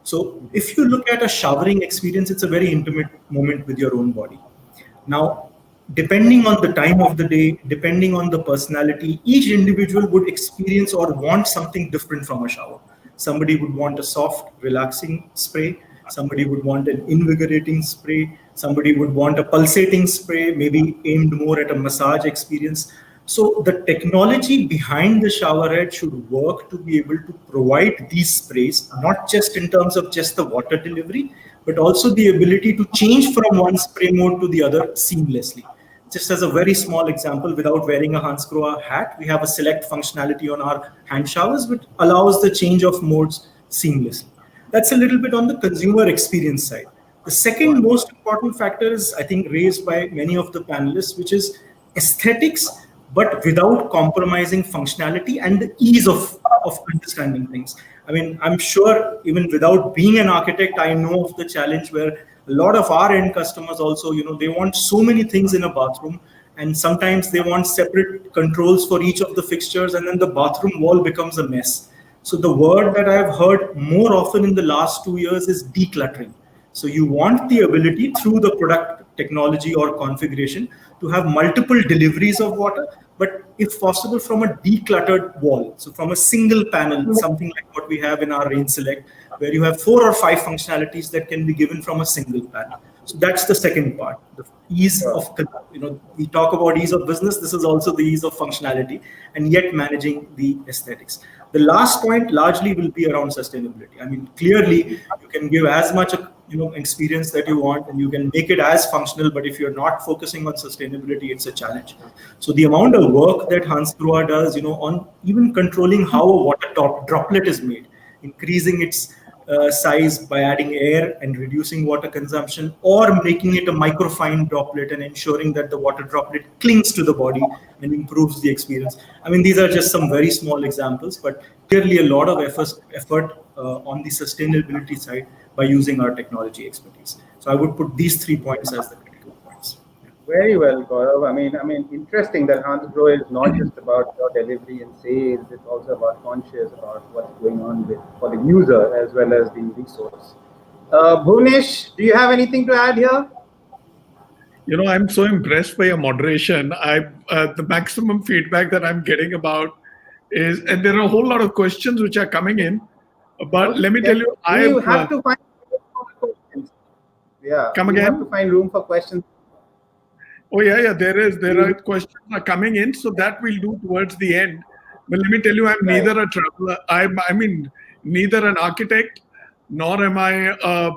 So if you look at a showering experience, it's a very intimate moment with your own body. Now, depending on the time of the day, depending on the personality, each individual would experience or want something different from a shower. Somebody would want a soft, relaxing spray. Somebody would want an invigorating spray. Somebody would want a pulsating spray, maybe aimed more at a massage experience. So the technology behind the shower head should work to be able to provide these sprays, not just in terms of just the water delivery, but also the ability to change from one spray mode to the other seamlessly. Just as a very small example, without wearing a Hansgrohe hat, we have a select functionality on our hand showers, which allows the change of modes seamlessly. That's a little bit on the consumer experience side. The second most important factor is, I think, raised by many of the panelists, which is aesthetics, but without compromising functionality and the ease of understanding things. I mean, I'm sure even without being an architect, I know of the challenge where a lot of our end customers also, they want so many things in a bathroom, and sometimes they want separate controls for each of the fixtures, and then the bathroom wall becomes a mess. So the word that I've heard more often in the last 2 years is decluttering. So you want the ability through the product technology or configuration to have multiple deliveries of water, but if possible from a decluttered wall. So from a single panel, something like what we have in our Rain Select, where you have 4 or 5 functionalities that can be given from a single panel. So that's the second part, the ease of, we talk about ease of business. This is also the ease of functionality and yet managing the aesthetics. The last point largely will be around sustainability. I mean, clearly you can give as much experience that you want and you can make it as functional, but if you're not focusing on sustainability, it's a challenge. So the amount of work that Hansgrohe does, on even controlling how a water droplet is made, increasing its size by adding air and reducing water consumption, or making it a microfine droplet and ensuring that the water droplet clings to the body and improves the experience. I mean, these are just some very small examples, but clearly a lot of effort on the sustainability side by using our technology expertise. So I would put these 3 points as the critical points. Very well, Gaurav. I mean, interesting that Hansgrohe is not just about your delivery and sales; it's also about conscious about what's going on for the user as well as the resource. Bhuvanesh, do you have anything to add here? You know, I'm so impressed by your moderation. The maximum feedback that I'm getting about is, and there are a whole lot of questions which are coming in. But let me tell you, you have to find room for questions. Yeah, come you again. have to find room for questions. Oh yeah, there are questions are coming in, so that we'll do towards the end. But let me tell you, I'm neither a traveler. I mean, neither an architect, nor am I a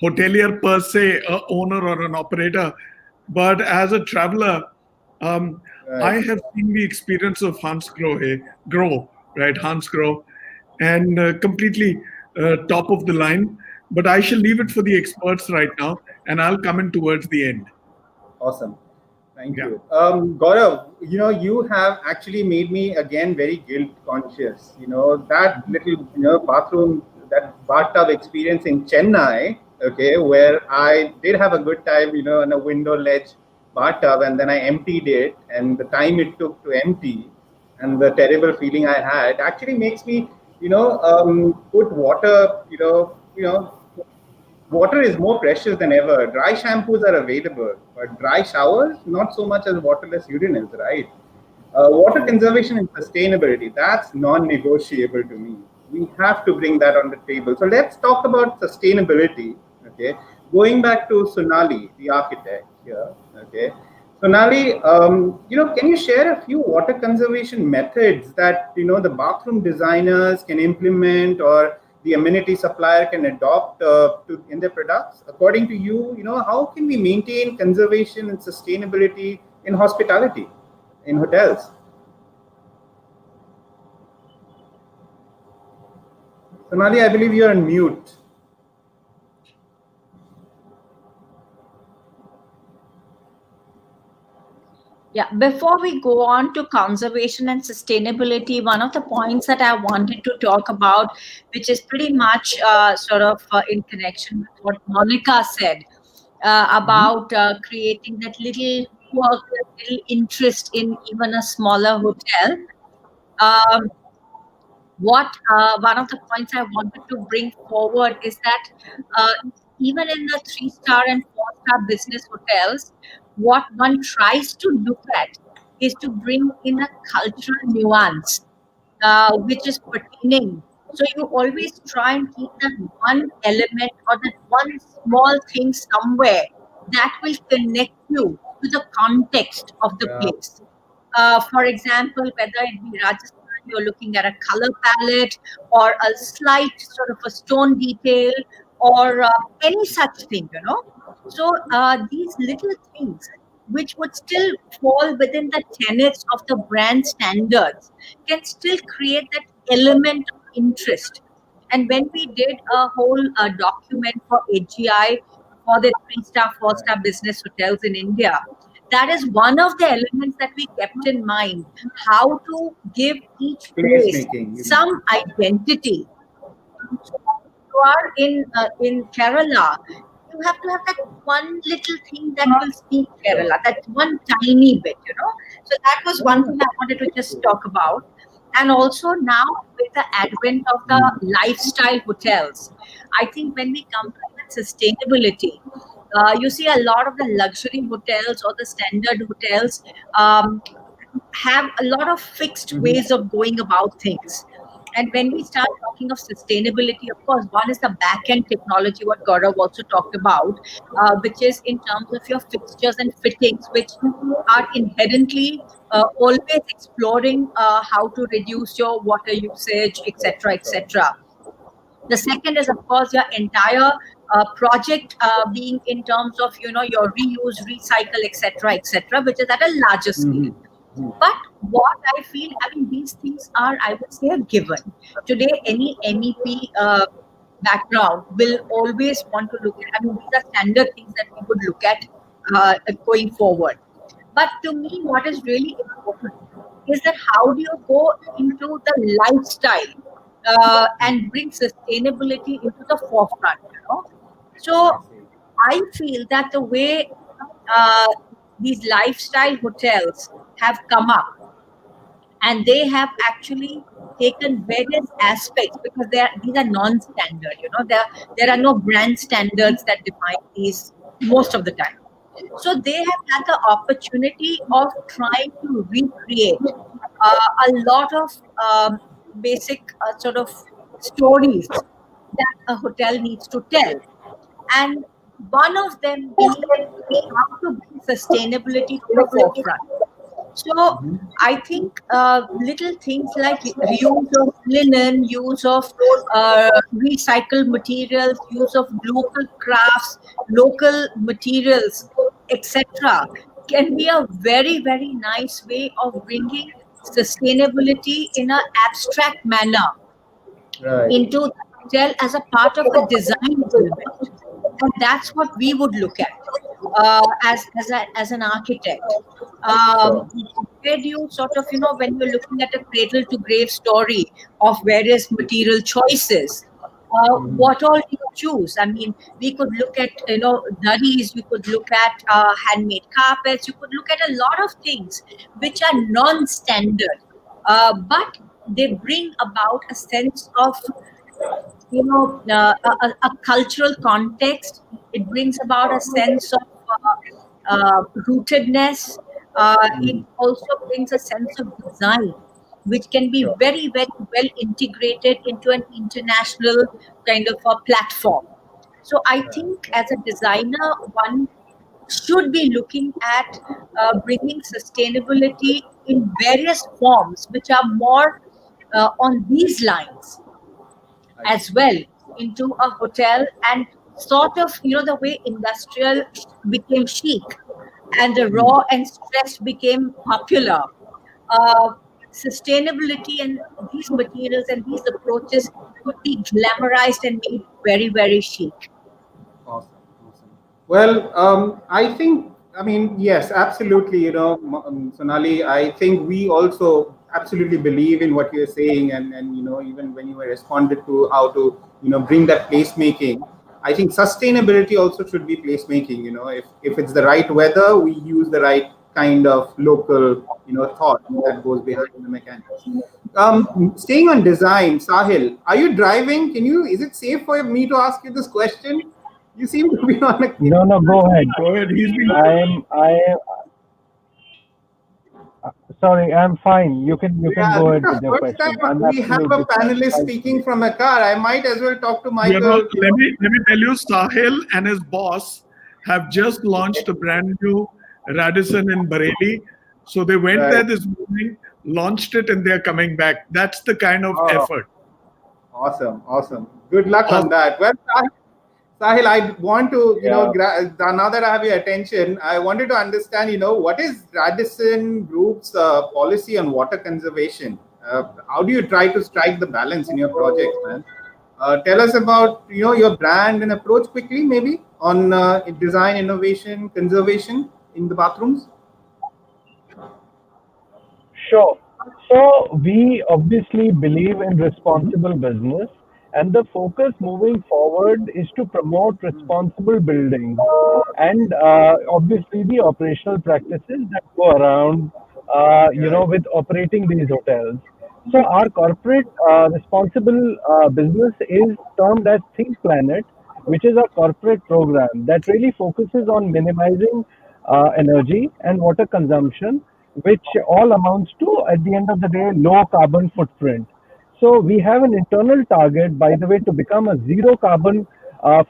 hotelier per se, a owner or an operator. But as a traveler, I have seen the experience of Hansgrohe grow, right? Hansgrohe, and completely top of the line. But I shall leave it for the experts right now, and I'll come in towards the end. Awesome. Thank you. Gaurav, you know, you have actually made me again very guilt conscious. You know, that little, bathroom, that bathtub experience in Chennai, okay, where I did have a good time, on a window ledge bathtub, and then I emptied it, and the time it took to empty and the terrible feeling I had actually makes me, put water, water is more precious than ever. Dry shampoos are available, but dry showers, not so much as waterless urinals, right? Water conservation and sustainability, that's non-negotiable to me. We have to bring that on the table. So let's talk about sustainability, okay? Going back to Sonali, the architect here, okay? Sonali, can you share a few water conservation methods that, the bathroom designers can implement or the amenity supplier can adopt in their products? According to you, how can we maintain conservation and sustainability in hospitality, in hotels? Sonali, I believe you're on mute. Yeah, before we go on to conservation and sustainability, one of the points that I wanted to talk about, which is pretty much in connection with what Monica said about creating that little quirk, that little interest in even a smaller hotel. One of the points I wanted to bring forward is that even in the 3-star and 4-star business hotels, what one tries to look at is to bring in a cultural nuance, which is pertaining. So you always try and keep that one element or that one small thing somewhere that will connect you to the context of the place. For example, whether it be Radisson, you're looking at a color palette or a slight sort of a stone detail or any such thing, So these little things which would still fall within the tenets of the brand standards can still create that element of interest. And when we did a whole document for AGI for the 3-star, 4-star business hotels in India, that is one of the elements that we kept in mind, how to give each place some identity. So you are in Kerala, you have to have that one little thing that will speak Kerala, that one tiny bit, So that was one thing I wanted to just talk about. And also now with the advent of the lifestyle hotels, I think when we come to that sustainability, you see a lot of the luxury hotels or the standard hotels have a lot of fixed ways of going about things. And when we start talking of sustainability, of course, one is the back-end technology, what Gaurav also talked about, which is in terms of your fixtures and fittings, which are inherently always exploring how to reduce your water usage, etc., etc. The second is, of course, your entire project being in terms of, your reuse, recycle, etc., which is at a larger scale. But what I feel, these things are, I would say, a given. Today, any MEP background will always want to look at, these are standard things that we would look at going forward. But to me, what is really important is that how do you go into the lifestyle and bring sustainability into the forefront, So I feel that the way these lifestyle hotels have come up, and they have actually taken various aspects, because these are non-standard. There are no brand standards that define these most of the time. So they have had the opportunity of trying to recreate a lot of basic sort of stories that a hotel needs to tell. And one of them being how to bring sustainability to the forefront. So I think little things like reuse of linen, use of recycled materials, use of local crafts, local materials, etc., can be a very, very nice way of bringing sustainability in an abstract manner into the hotel as a part of a design element. And that's what we would look at as an architect. Where do you sort of, when you're looking at a cradle to grave story of various material choices, what all do you choose? I mean, we could look at, dharis, we could look at handmade carpets, you could look at a lot of things which are non-standard, but they bring about a sense of a cultural context. It brings about a sense of rootedness. It also brings a sense of design, which can be very, very well integrated into an international kind of a platform. So I think as a designer, one should be looking at bringing sustainability in various forms, which are more on these lines as well into a hotel, and sort of the way industrial became chic and the raw and stress became popular, sustainability and these materials and these approaches could be glamorized and made very, very chic. Awesome. Well, I think, yes, absolutely. Sonali, I think we also absolutely believe in what you're saying, and even when you were responded to how to bring that placemaking, I think sustainability also should be placemaking. If it's the right weather, we use the right kind of local thought that goes behind the mechanics. Staying on design, Sahil, are you driving? Is it safe for me to ask you this question? You seem to be on a... No, go ahead. Go ahead. Sorry, I'm fine. You can go ahead with your First question. time we have a panelist speaking from a car. I might as well talk to Michael. Let me tell you, Sahil and his boss have just launched a brand new Radisson in Bareilly. So they went there this morning, launched it, and they're coming back. That's the kind of effort. Awesome. Good luck on that. Well, Sahil, I want to, now that I have your attention, I wanted to understand, what is Radisson Group's policy on water conservation? How do you try to strike the balance in your project, man? Tell us about, your brand and approach quickly, maybe, on design, innovation, conservation in the bathrooms. Sure. So we obviously believe in responsible business. And the focus moving forward is to promote responsible building and obviously the operational practices that go around, with operating these hotels. So our corporate responsible business is termed as Think Planet, which is a corporate program that really focuses on minimizing energy and water consumption, which all amounts to, at the end of the day, low carbon footprint. So we have an internal target, by the way, to become a zero carbon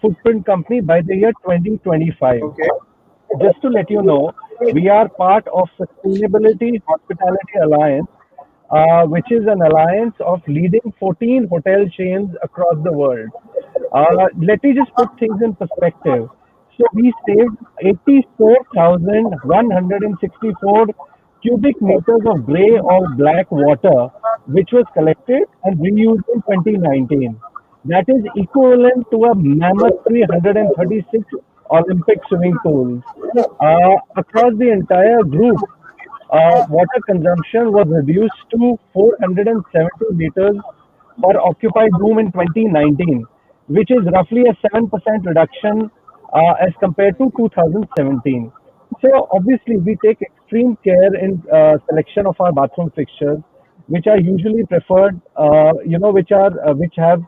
footprint company by the year 2025. Okay. Just to let you know, we are part of Sustainability Hospitality Alliance, which is an alliance of leading 14 hotel chains across the world. Let me just put things in perspective. So we saved 84,164 cubic meters of gray or black water, which was collected and reused in 2019. That is equivalent to a mammoth 336 Olympic swimming pools. Across the entire group, water consumption was reduced to 470 liters per occupied room in 2019, which is roughly a 7% reduction as compared to 2017. So obviously we take extreme care in selection of our bathroom fixtures. which are usually preferred, which have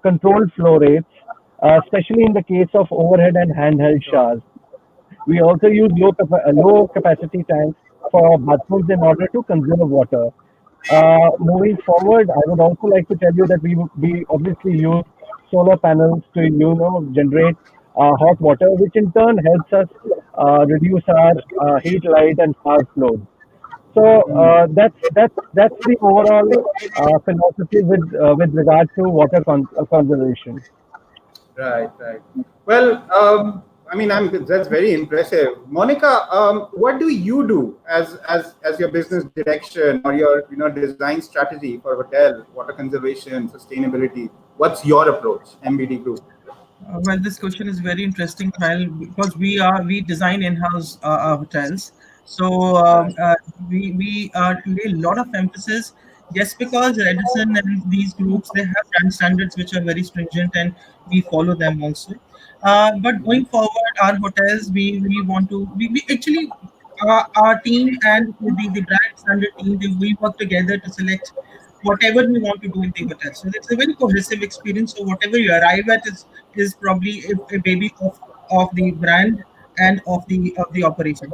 controlled flow rates, especially in the case of overhead and handheld showers. We also use low capacity tanks for bathrooms in order to conserve water. Moving forward, I would also like to tell you that we obviously use solar panels to generate hot water, which in turn helps us reduce our heat, light, and power flows. So that's the overall philosophy with regard to water conservation. Right, right. Well, I mean, that's very impressive. Monica, what do you do as your business direction or your design strategy for hotel, water conservation, sustainability? What's your approach, MBD Group? Well, this question is very interesting, Sahil, because we design in-house hotels. So we lay a lot of emphasis. Yes, because Radisson and these groups, they have brand standards which are very stringent, and we follow them also. But going forward, our hotels, we want to we actually our team and the brand standard team, we work together to select whatever we want to do in the hotel. So it's a very cohesive experience. So whatever you arrive at is probably a baby of the brand and of the operation.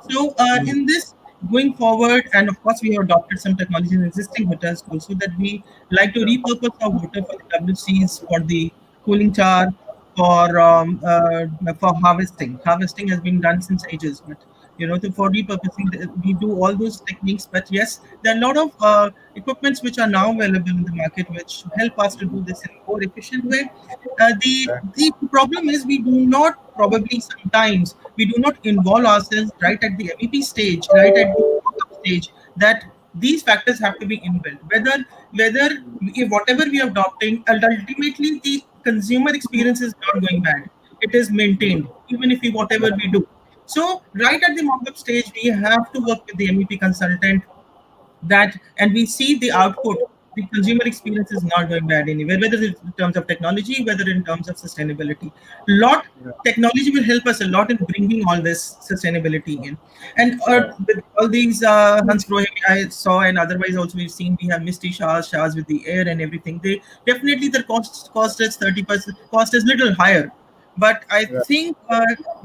So in this going forward, and of course we have adopted some technology in existing hotels also, that we like to repurpose our water for the WCs, for the cooling tower, for harvesting. Harvesting has been done since ages, but for repurposing, we do all those techniques. But yes, there are a lot of equipments which are now available in the market which help us to do this in a more efficient way. The problem is we do not, probably sometimes we do not involve ourselves right at the MEP stage, right at the mock-up stage, that these factors have to be inbuilt. If whatever we are adopting, ultimately the consumer experience is not going bad. It is maintained, even if whatever we do. So right at the mock-up stage, we have to work with the MEP consultant, and we see the output. The consumer experience is not going bad anywhere, whether it's in terms of technology, whether in terms of sustainability. Technology will help us a lot in bringing all this sustainability in. And with all these Hansgrohe I saw, and otherwise also we've seen, we have misty showers with the air and everything. They definitely, the cost is 30%, cost is little higher. But I think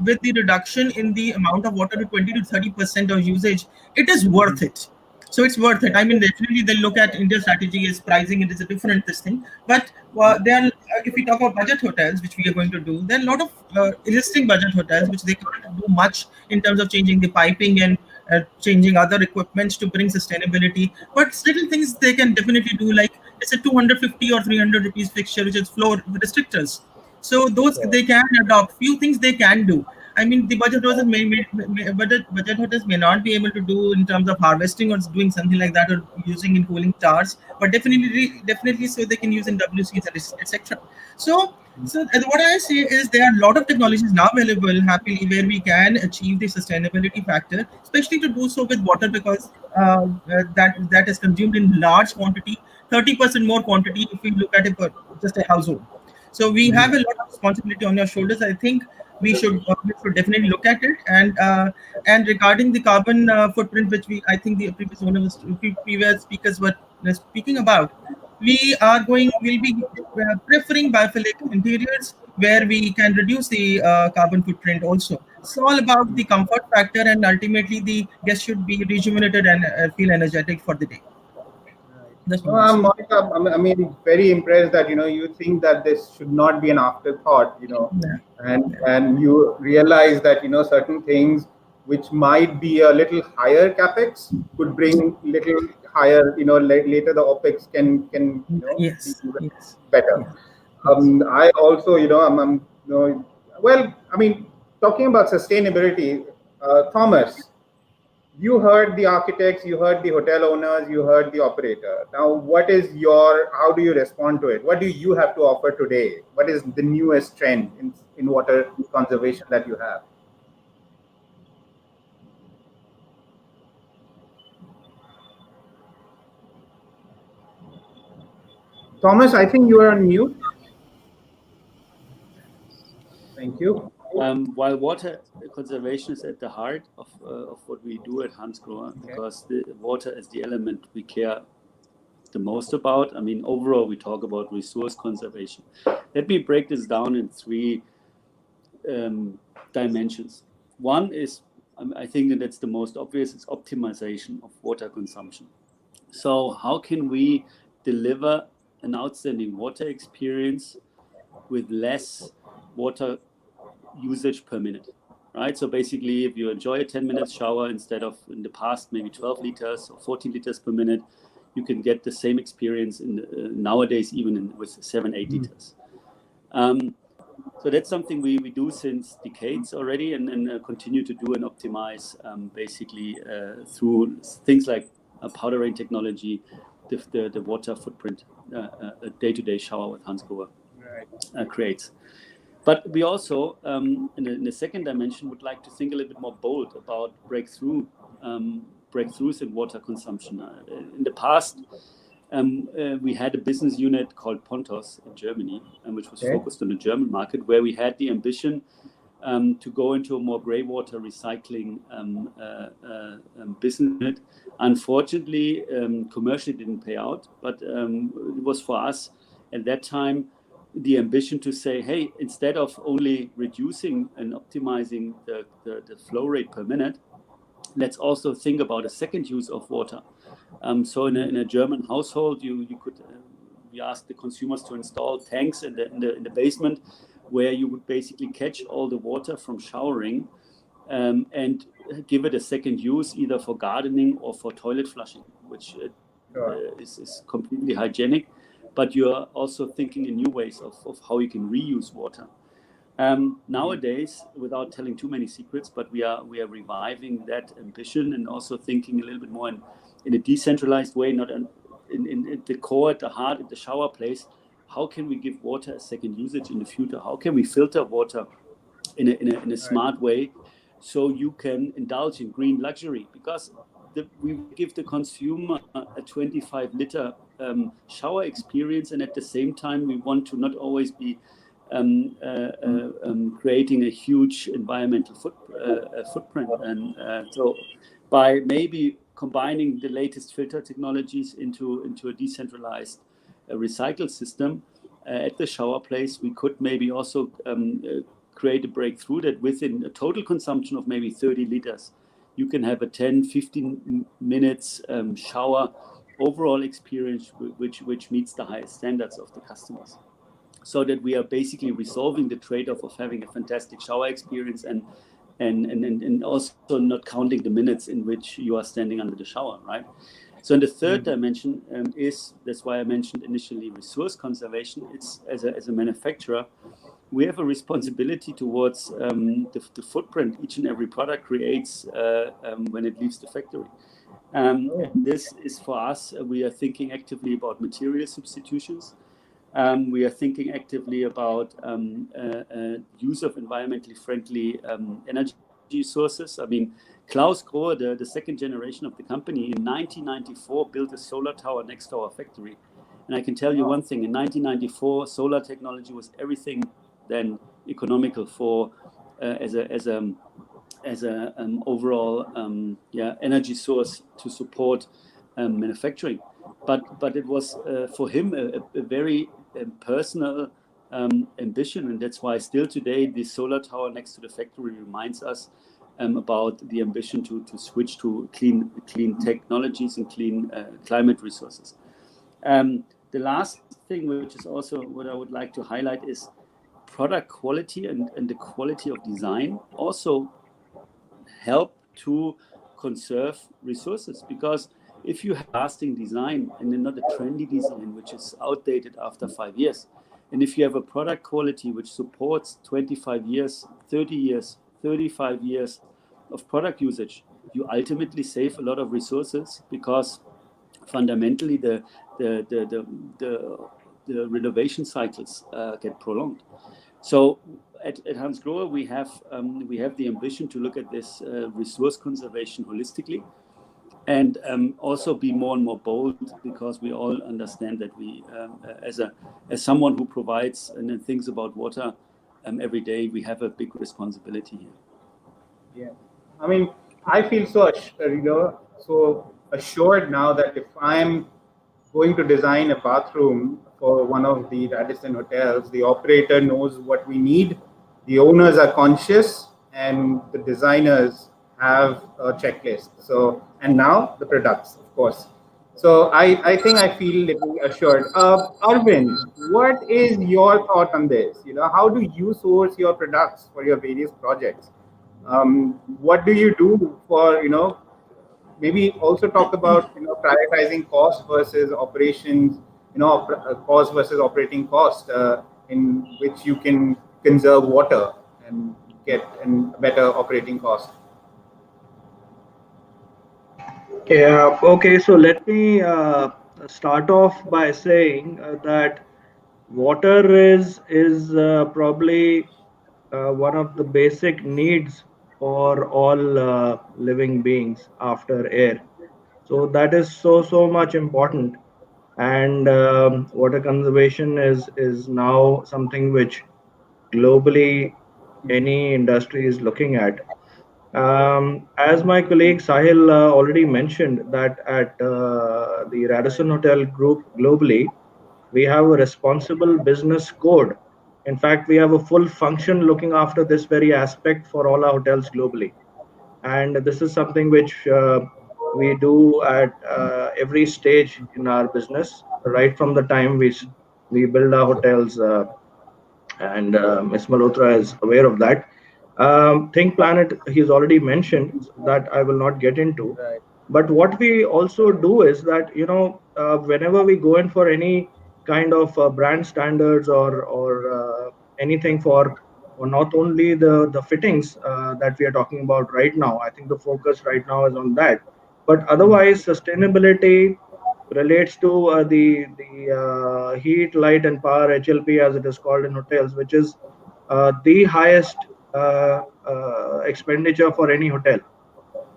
with the reduction in the amount of water to 20 to 30% of usage, it is worth it. So it's worth it. I mean, definitely they look at India's strategy is pricing. It is a different this thing. But if we talk about budget hotels, which we are going to do, there are a lot of existing budget hotels which they can't do much in terms of changing the piping and changing other equipments to bring sustainability. But little things they can definitely do, like it's a 250 or 300 rupees fixture, which is floor restrictors. So those they can adopt. Few things they can do. I mean, the budget hotels may not be able to do in terms of harvesting or doing something like that, or using in cooling towers, but definitely so they can use in WCs, etc. So what I say is there are a lot of technologies now available, happily, where we can achieve the sustainability factor, especially to do so with water, because that is consumed in large quantity, 30% more quantity if we look at it for just a household. So we have a lot of responsibility on your shoulders. I think we should definitely look at it. And regarding the carbon footprint, which I think the previous speakers were speaking about, we'll be preferring biophilic interiors where we can reduce the carbon footprint also. It's all about the comfort factor, and ultimately the guest should be rejuvenated and feel energetic for the day. Monica, I mean, very impressed that you think that this should not be an afterthought, and you realize that certain things which might be a little higher capex could bring little higher, later the OPEX can be better. Yes. I also, well, I mean, talking about sustainability, Thomas. You heard the architects, you heard the hotel owners, you heard the operator. Now, how do you respond to it? What do you have to offer today? What is the newest trend in water conservation that you have? Thomas, I think you are on mute. Thank you. While water conservation is at the heart of what we do at Hansgrohe, because the water is the element we care the most about. I mean, overall, we talk about resource conservation. Let me break this down in three dimensions. One is, I think that that's the most obvious, is optimization of water consumption. So how can we deliver an outstanding water experience with less water usage per minute, right? So basically, if you enjoy a 10-minute shower instead of in the past maybe 12 liters or 14 liters per minute, you can get the same experience in nowadays even with 7-8 liters. So that's something we do since decades already, and continue to do and optimize basically through things like powdering technology, the water footprint a day-to-day shower with Hansgrohe creates. But we also, in the second dimension, would like to think a little bit more bold about breakthroughs in water consumption. In the past, we had a business unit called Pontos in Germany, which was focused on the German market, where we had the ambition to go into a more grey water recycling business unit. Unfortunately, commercially didn't pay out, but it was for us at that time the ambition to say, hey, instead of only reducing and optimizing the flow rate per minute, let's also think about a second use of water. So in a German household, you could we asked the consumers to install tanks in the basement, where you would basically catch all the water from showering and give it a second use, either for gardening or for toilet flushing, which is completely hygienic. But you're also thinking in new ways of how you can reuse water. Nowadays, without telling too many secrets, but we are reviving that ambition and also thinking a little bit more in a decentralized way, not in the core, at the heart, at the shower place. How can we give water a second usage in the future? How can we filter water in a smart way, so you can indulge in green luxury? Because we give the consumer a 25-liter shower experience, and at the same time, we want to not always be creating a huge environmental footprint. And so by maybe combining the latest filter technologies into a decentralized recycle system at the shower place, we could maybe also create a breakthrough that within a total consumption of maybe 30 liters, you can have a 10-15 minutes shower overall experience which meets the highest standards of the customers. So that we are basically resolving the trade-off of having a fantastic shower experience and also not counting the minutes in which you are standing under the shower, right? So in the third dimension that's why I mentioned initially resource conservation. It's as a manufacturer, we have a responsibility towards the footprint each and every product creates when it leaves the factory. This is for us, we are thinking actively about material substitutions. We are thinking actively about use of environmentally friendly energy sources. I mean, Klaus Grohe, the second generation of the company, in 1994 built a solar tower next to our factory. And I can tell you one thing: in 1994, solar technology was everything then economical for as a overall energy source to support manufacturing. But it was for him a very personal ambition, and that's why still today the solar tower next to the factory reminds us about the ambition to switch to clean technologies and clean climate resources. The last thing, which is also what I would like to highlight, is product quality and the quality of design also help to conserve resources, because if you have lasting design and then not a trendy design which is outdated after 5 years, and if you have a product quality which supports 25 years, 30 years, 35 years of product usage, you ultimately save a lot of resources, because fundamentally the renovation cycles get prolonged. So at Hansgrohe, we have the ambition to look at this resource conservation holistically, and also be more and more bold, because we all understand that we, as someone who provides and thinks about water every day, we have a big responsibility here. Yeah, I mean, I feel so so assured now that if I'm going to design a bathroom for one of the Radisson hotels, the operator knows what we need, the owners are conscious, and the designers have a checklist. So, and now the products, of course. So I think I feel little assured. Arvind, what is your thought on this? How do you source your products for your various projects? What do you do for, maybe also talk about, prioritizing cost versus operations, cost versus operating cost, in which you can conserve water and get a better operating cost. Yeah, okay, so let me start off by saying that water is probably one of the basic needs for all living beings after air. So that is so much important, and water conservation is now something which globally any industry is looking at. As my colleague Sahil already mentioned, that at the Radisson Hotel Group globally, we have a responsible business code. In fact, we have a full function looking after this very aspect for all our hotels globally. And this is something which we do at every stage in our business, right from the time we build our hotels. And Ms. Malhotra is aware of that. Think Planet, he's already mentioned, so that I will not get into. Right. But what we also do is that, whenever we go in for any kind of brand standards or anything for not only the fittings that we are talking about right now, I think the focus right now is on that. But otherwise, sustainability relates to the heat, light, and power (HLP) as it is called in hotels, which is the highest expenditure for any hotel.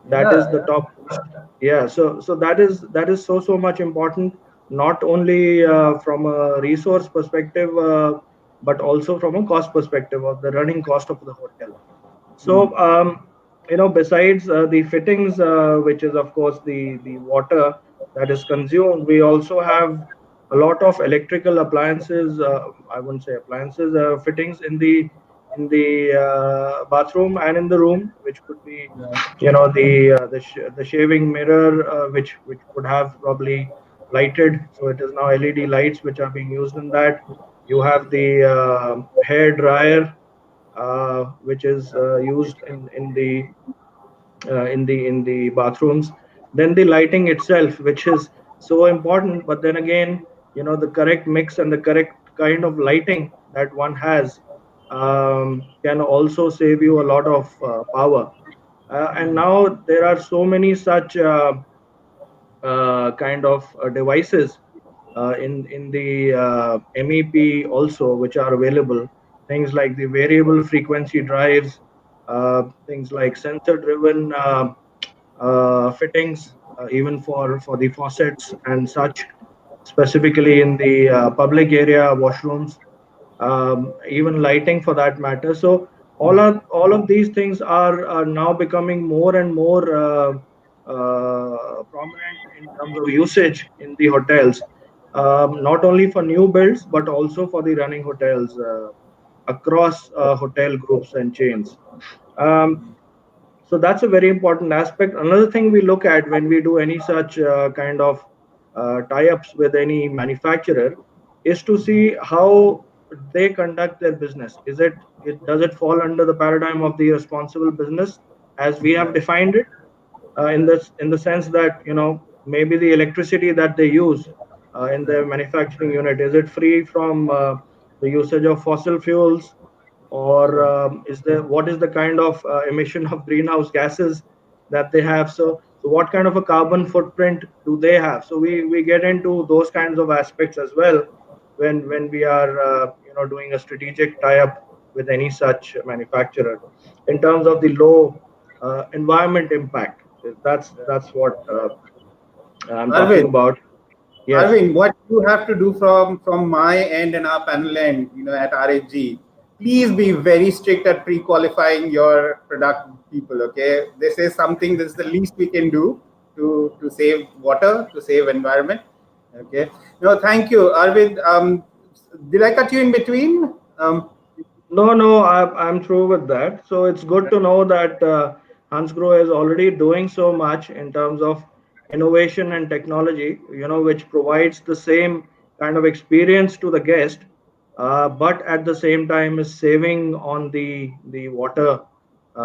That is the Yeah, top cost. Yeah, so that is so much important, not only from a resource perspective, but also from a cost perspective of the running cost of the hotel. So, besides the fittings, which is of course the water that is consumed, we also have a lot of electrical appliances. I wouldn't say appliances, fittings in the bathroom and in the room, which could be, the shaving mirror, which would have probably lighted. So it is now LED lights which are being used in that. You have the hair dryer, which is used in the bathrooms. Then the lighting itself, which is so important. But then again, the correct mix and the correct kind of lighting that one has can also save you a lot of power. And now there are so many such kind of devices in the MEP also, which are available. Things like the variable frequency drives, things like sensor-driven fittings, even for the faucets and such, specifically in the public area washrooms, even lighting for that matter. So all of these things are now becoming more and more prominent in terms of usage in the hotels, not only for new builds but also for the running hotels across hotel groups and chains. Um, so that's a very important aspect. Another thing we look at when we do any such kind of tie-ups with any manufacturer is to see how they conduct their business. Does it fall under the paradigm of the responsible business as we have defined it, in the sense that, maybe the electricity that they use in their manufacturing unit, is it free from the usage of fossil fuels, or is there what is the kind of emission of greenhouse gases that they have? So what kind of a carbon footprint do they have? So we get into those kinds of aspects as well when we are doing a strategic tie-up with any such manufacturer in terms of the low environment impact. That's what I'm talking Arvind, about. Yes. Arvind, what you have to do from my end and our panel end, at RHG, please be very strict at pre-qualifying your product people, okay? This is something, this is the least we can do to save water, to save environment, okay? No, thank you. Arvind, did I cut you in between? No, I'm through with that. So it's good to know that Hansgrohe is already doing so much in terms of innovation and technology, which provides the same kind of experience to the guest, but at the same time is saving on the water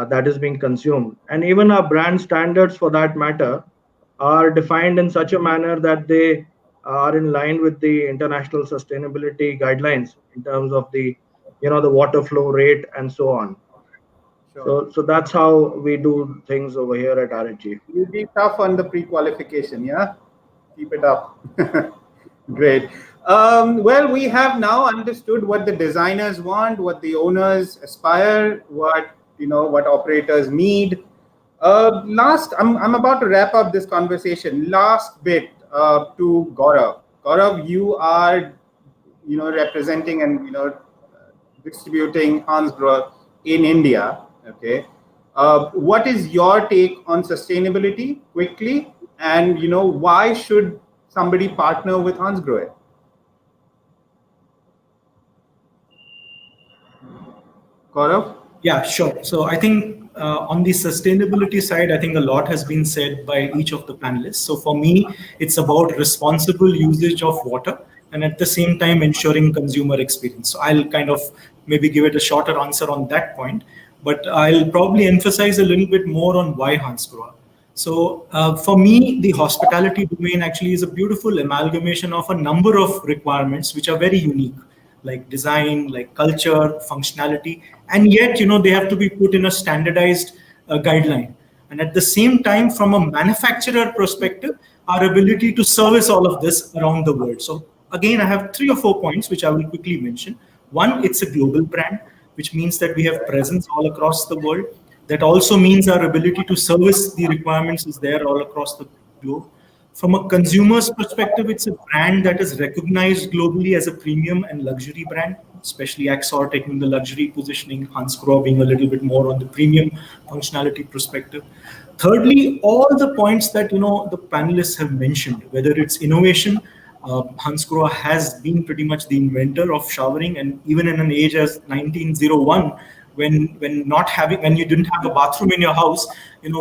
that is being consumed. And even our brand standards, for that matter, are defined in such a manner that they are in line with the international sustainability guidelines in terms of the the water flow rate and so on. Sure. So that's how we do things over here at RHG. You'll be tough on the pre-qualification, yeah? Keep it up. Great. Well, we have now understood what the designers want, what the owners aspire, what operators need. I'm about to wrap up this conversation. Last bit to Gaurav. Gaurav, you are representing and distributing Hansgrohe in India. Okay. What is your take on sustainability quickly? And why should somebody partner with Hansgrohe? Gaurav? Yeah, sure. So I think on the sustainability side, I think a lot has been said by each of the panelists. So for me, it's about responsible usage of water and at the same time ensuring consumer experience. So I'll kind of maybe give it a shorter answer on that point, but I'll probably emphasize a little bit more on why Hansgrohe. So for me, the hospitality domain actually is a beautiful amalgamation of a number of requirements which are very unique, like design, like culture, functionality, and yet they have to be put in a standardized guideline. And at the same time, from a manufacturer perspective, our ability to service all of this around the world. So again, I have 3 or 4 points which I will quickly mention. One, it's a global brand, which means that we have presence all across the world. That also means our ability to service the requirements is there all across the globe. From a consumer's perspective, it's a brand that is recognized globally as a premium and luxury brand, especially Axor taking the luxury positioning, Hansgrohe being a little bit more on the premium functionality perspective. Thirdly, all the points that the panelists have mentioned, whether it's innovation, Hansgrohe has been pretty much the inventor of showering, and even in an age as 1901, when you didn't have a bathroom in your house,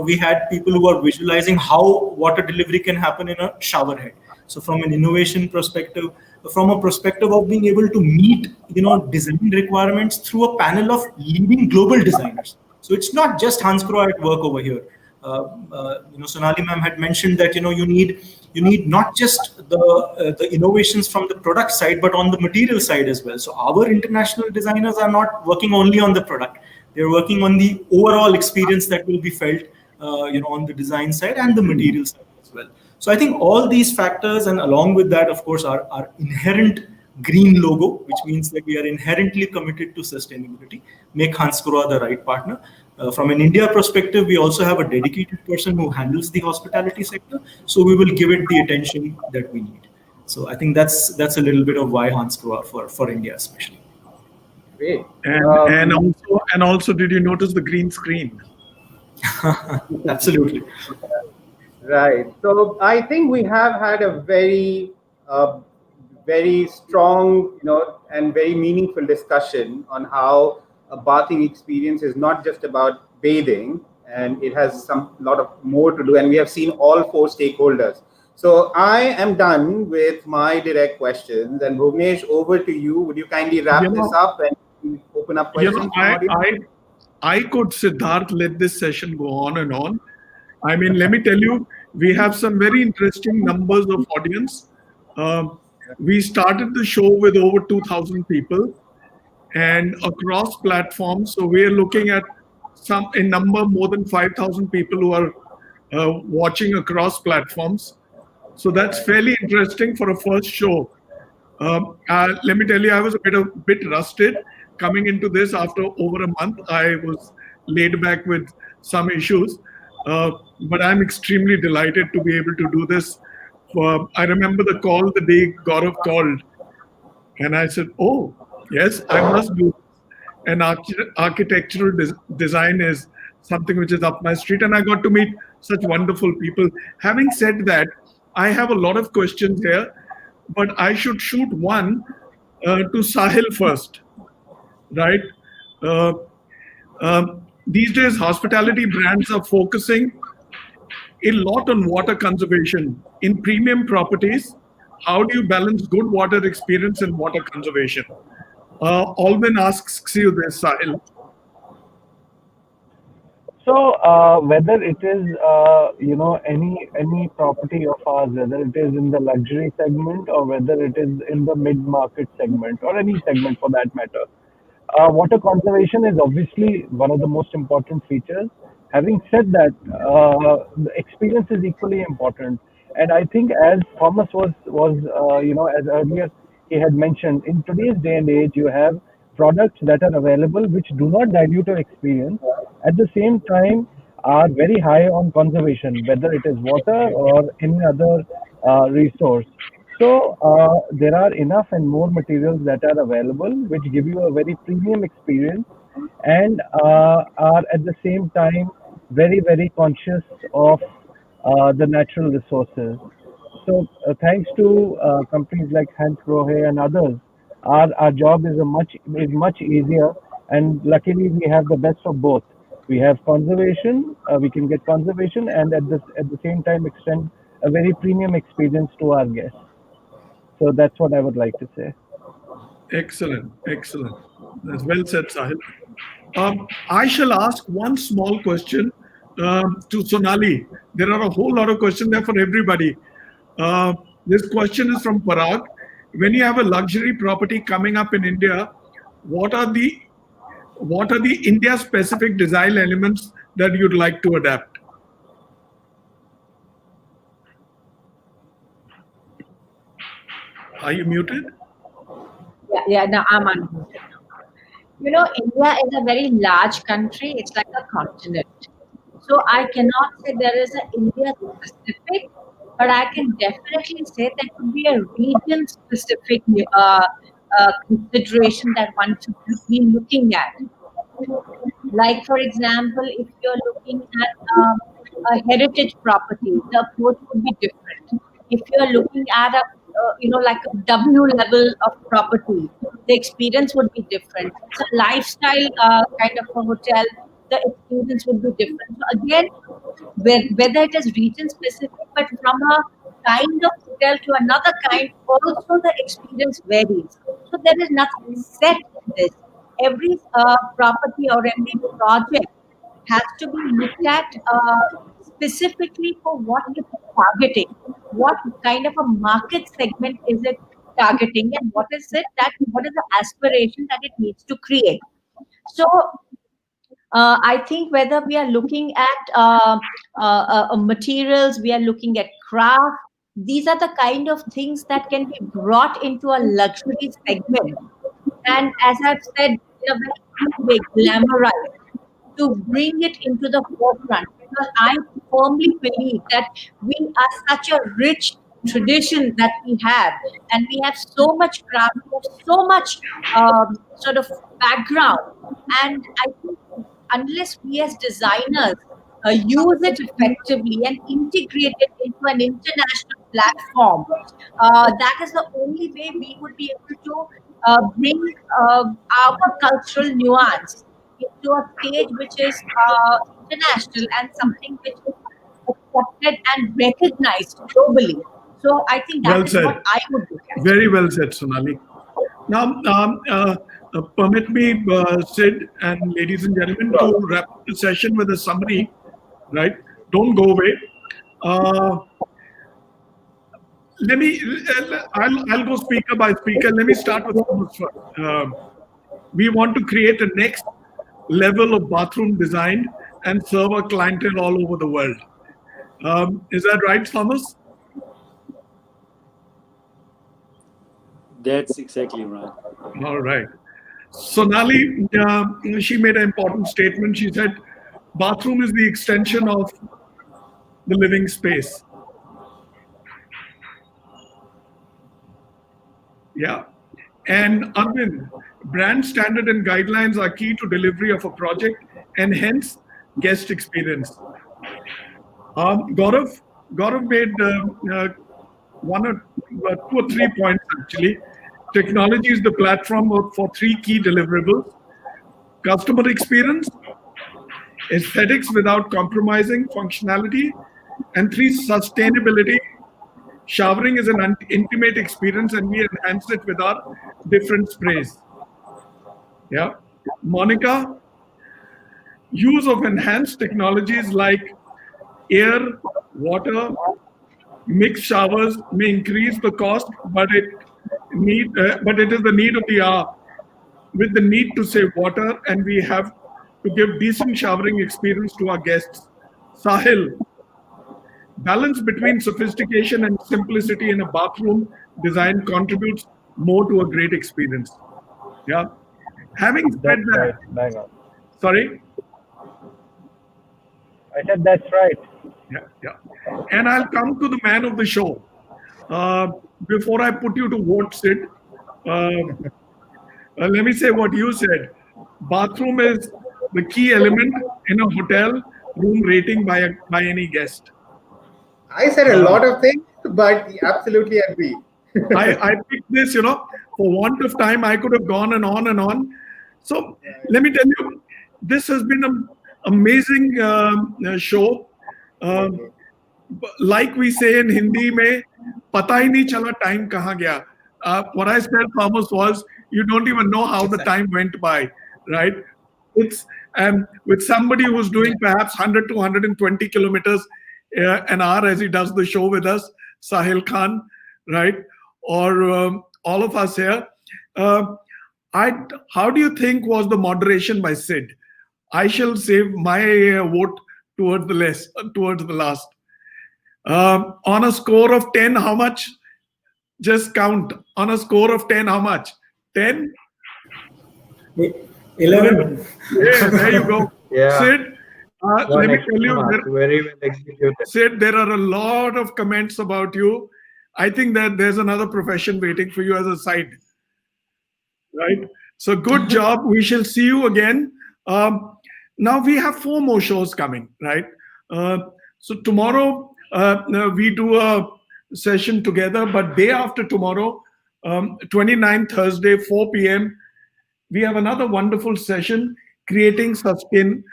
we had people who were visualizing how water delivery can happen in a shower head. So from an innovation perspective, from a perspective of being able to meet design requirements through a panel of leading global designers. So it's not just Hansgrohe at work over here. Sonali ma'am had mentioned that you need not just the innovations from the product side, but on the material side as well. So our international designers are not working only on the product; they're working on the overall experience that will be felt, on the design side and the material side as well. So I think all these factors, and along with that, of course, our inherent green logo, which means that we are inherently committed to sustainability, make Hansgrohe the right partner. From an India perspective, we also have a dedicated person who handles the hospitality sector, so we will give it the attention that we need. So I think that's a little bit of why Hansgrohe for India especially. Great. And also, did you notice the green screen? Absolutely. Right. So I think we have had a very, very strong, and very meaningful discussion on how a bathing experience is not just about bathing, and it has lot of more to do. And we have seen all 4 stakeholders. So I am done with my direct questions. And Bhuvanesh, over to you. Would you kindly wrap this up and open up questions? I could, Siddharth, let this session go on and on. I mean, let me tell you, we have some very interesting numbers of audience. We started the show with over 2,000 people and across platforms. So we're looking at a number more than 5,000 people who are watching across platforms. So that's fairly interesting for a first show. Let me tell you, I was a bit rusted coming into this after over a month. I was laid back with some issues, but I'm extremely delighted to be able to do this. I remember the call the day Gaurav called, and I said, "Oh, yes, I must do this." and architectural design is something which is up my street, and I got to meet such wonderful people. Having said that, I have a lot of questions here, but I should shoot one to Sahil first, right? Uh, these days, hospitality brands are focusing a lot on water conservation in premium properties. How do you balance good water experience and water conservation? Alvin asks you this, Sahil. So whether it is any property of ours, whether it is in the luxury segment or whether it is in the mid-market segment or any segment for that matter, water conservation is obviously one of the most important features. Having said that, the experience is equally important, and I think as Thomas was as earlier he had mentioned, in today's day and age, you have products that are available which do not dilute your experience. At the same time, are very high on conservation, whether it is water or any other resource. So there are enough and more materials that are available which give you a very premium experience and are at the same time very, very conscious of the natural resources. So thanks to companies like Hansgrohe and others, our job is much easier, and luckily we have the best of both. We have conservation, we can get conservation, and at the same time extend a very premium experience to our guests. So that's what I would like to say. Excellent, excellent. That's well said, Sahil. I shall ask one small question to Sonali. There are a whole lot of questions there for everybody. This question is from Parag. When you have a luxury property coming up in India, what are the India-specific design elements that you'd like to adapt? Are you muted? Yeah, no, I'm unmuted. You know, India is a very large country. It's like a continent. So I cannot say there is an India specific, but I can definitely say there could be a region specific consideration that one should be looking at. Like, for example, if you're looking at a heritage property, the approach would be different. If you're looking at like a W level of property, the experience would be different. It's a lifestyle kind of a hotel, the experience would be different. So again, whether it is region specific, but from a kind of hotel to another kind, also the experience varies. So there is nothing set in this. Every property or every project has to be looked at specifically for what it's targeting. What kind of a market segment is it targeting, and what is the aspiration that it needs to create? So I think whether we are looking at materials, we are looking at craft, these are the kind of things that can be brought into a luxury segment. And as I've said, in a very glamorized, to bring it into the forefront, because I firmly believe that we are such a rich tradition that we have, and we have so much craft, we have so much sort of background, and I think unless we as designers use it effectively and integrate it into an international platform, that is the only way we would be able to bring our cultural nuance into a stage which is international and something which is accepted and recognized globally. So I think that is what I would look at. Very well said, Sonali. Now, permit me, Sid and ladies and gentlemen, to wrap up the session with a summary, right? Don't go away. I'll go speaker by speaker. Let me start with Thomas first. We want to create a next level of bathroom design and serve our clientele all over the world. Is that right, Thomas? That's exactly right. All right. Sonali, she made an important statement. She said, bathroom is the extension of the living space. Yeah. And Arvind, brand standard and guidelines are key to delivery of a project and hence guest experience. Gaurav made two or 3 points actually. Technology is the platform for 3 key deliverables: customer experience, aesthetics without compromising functionality, and 3, sustainability. Showering is an intimate experience and we enhance it with our different sprays. Yeah. Monica, use of enhanced technologies like air, water, mixed showers may increase the cost, but it is the need of the hour with the need to save water, and we have to give decent showering experience to our guests. Sahil, balance between sophistication and simplicity in a bathroom design contributes more to a great experience. Yeah. Having said That's that, right. Bang on. sorry. I said that's right. Yeah. And I'll come to the man of the show. Before I put you to vote, Sid, let me say what you said. Bathroom is the key element in a hotel room rating by any guest. I said a lot of things, but absolutely agree. I picked this, for want of time, I could have gone and on and on. So let me tell you, this has been an amazing show. Like we say in Hindi, mein, pata hi nahi chala time kahan gaya. What I said, Thomas, was you don't even know how the time went by, right? It's with somebody who's doing perhaps 100 to 120 kilometers an hour as he does the show with us, Sahil Khan, right? Or all of us here. How do you think was the moderation by Sid? I shall save my vote towards the last. On a score of 10, how much? Just count. On a score of 10, how much? 10? 11. Yeah, there you go. Yeah. Sid, let me tell you, very well executed. Sid, there are a lot of comments about you. I think that there's another profession waiting for you as a side. Right? So good job. We shall see you again. Now we have 4 more shows coming, right? So tomorrow we do a session together, but day after tomorrow, 29th Thursday, 4 p.m., we have another wonderful session, creating sustained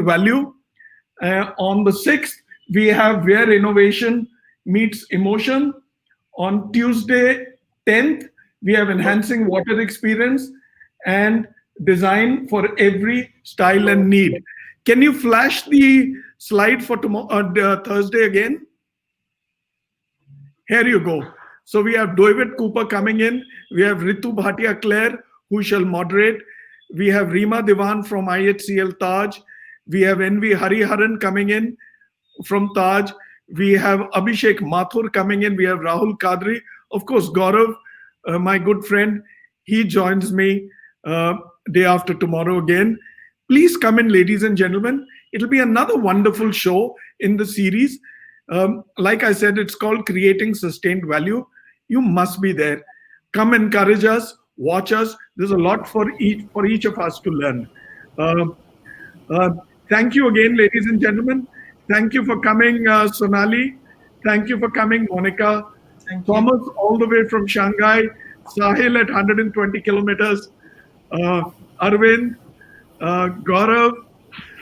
value. On the 6th, we have where innovation meets emotion. On Tuesday, 10th, we have enhancing water experience and design for every style and need. Can you flash the slide for tomorrow, Thursday again? Here you go. So we have David Cooper coming in. We have Ritu Bhatia Claire, who shall moderate. We have Rima Diwan from IHCL Taj. We have NV Hariharan coming in from Taj. We have Abhishek Mathur coming in. We have Rahul Kadri. Of course, Gaurav, my good friend, he joins me day after tomorrow again. Please come in, ladies and gentlemen. It'll be another wonderful show in the series. Like I said, it's called Creating Sustained Value. You must be there. Come encourage us, watch us. There's a lot for each of us to learn. Thank you again, ladies and gentlemen. Thank you for coming, Sonali. Thank you for coming, Monica. Thomas, all the way from Shanghai. Sahil at 120 kilometers. Arvind, Gaurav.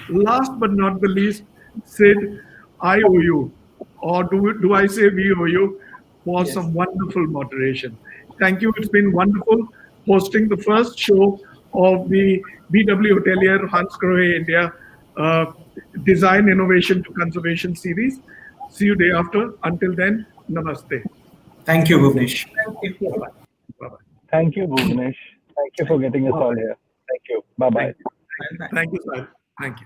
Last but not the least, Sid, I owe you, or do I say we owe you, for some wonderful moderation. Thank you. It's been wonderful hosting the first show of the BW Hotelier Hansgrohe India Design Innovation to Conservation series. See you day after. Until then, namaste. Thank you, Bhuvanesh. Thank you. Bye-bye. Thank you, Bhuvanesh. Thank you for getting us all here. Thank you. Bye-bye. Thank you, sir. Thank you.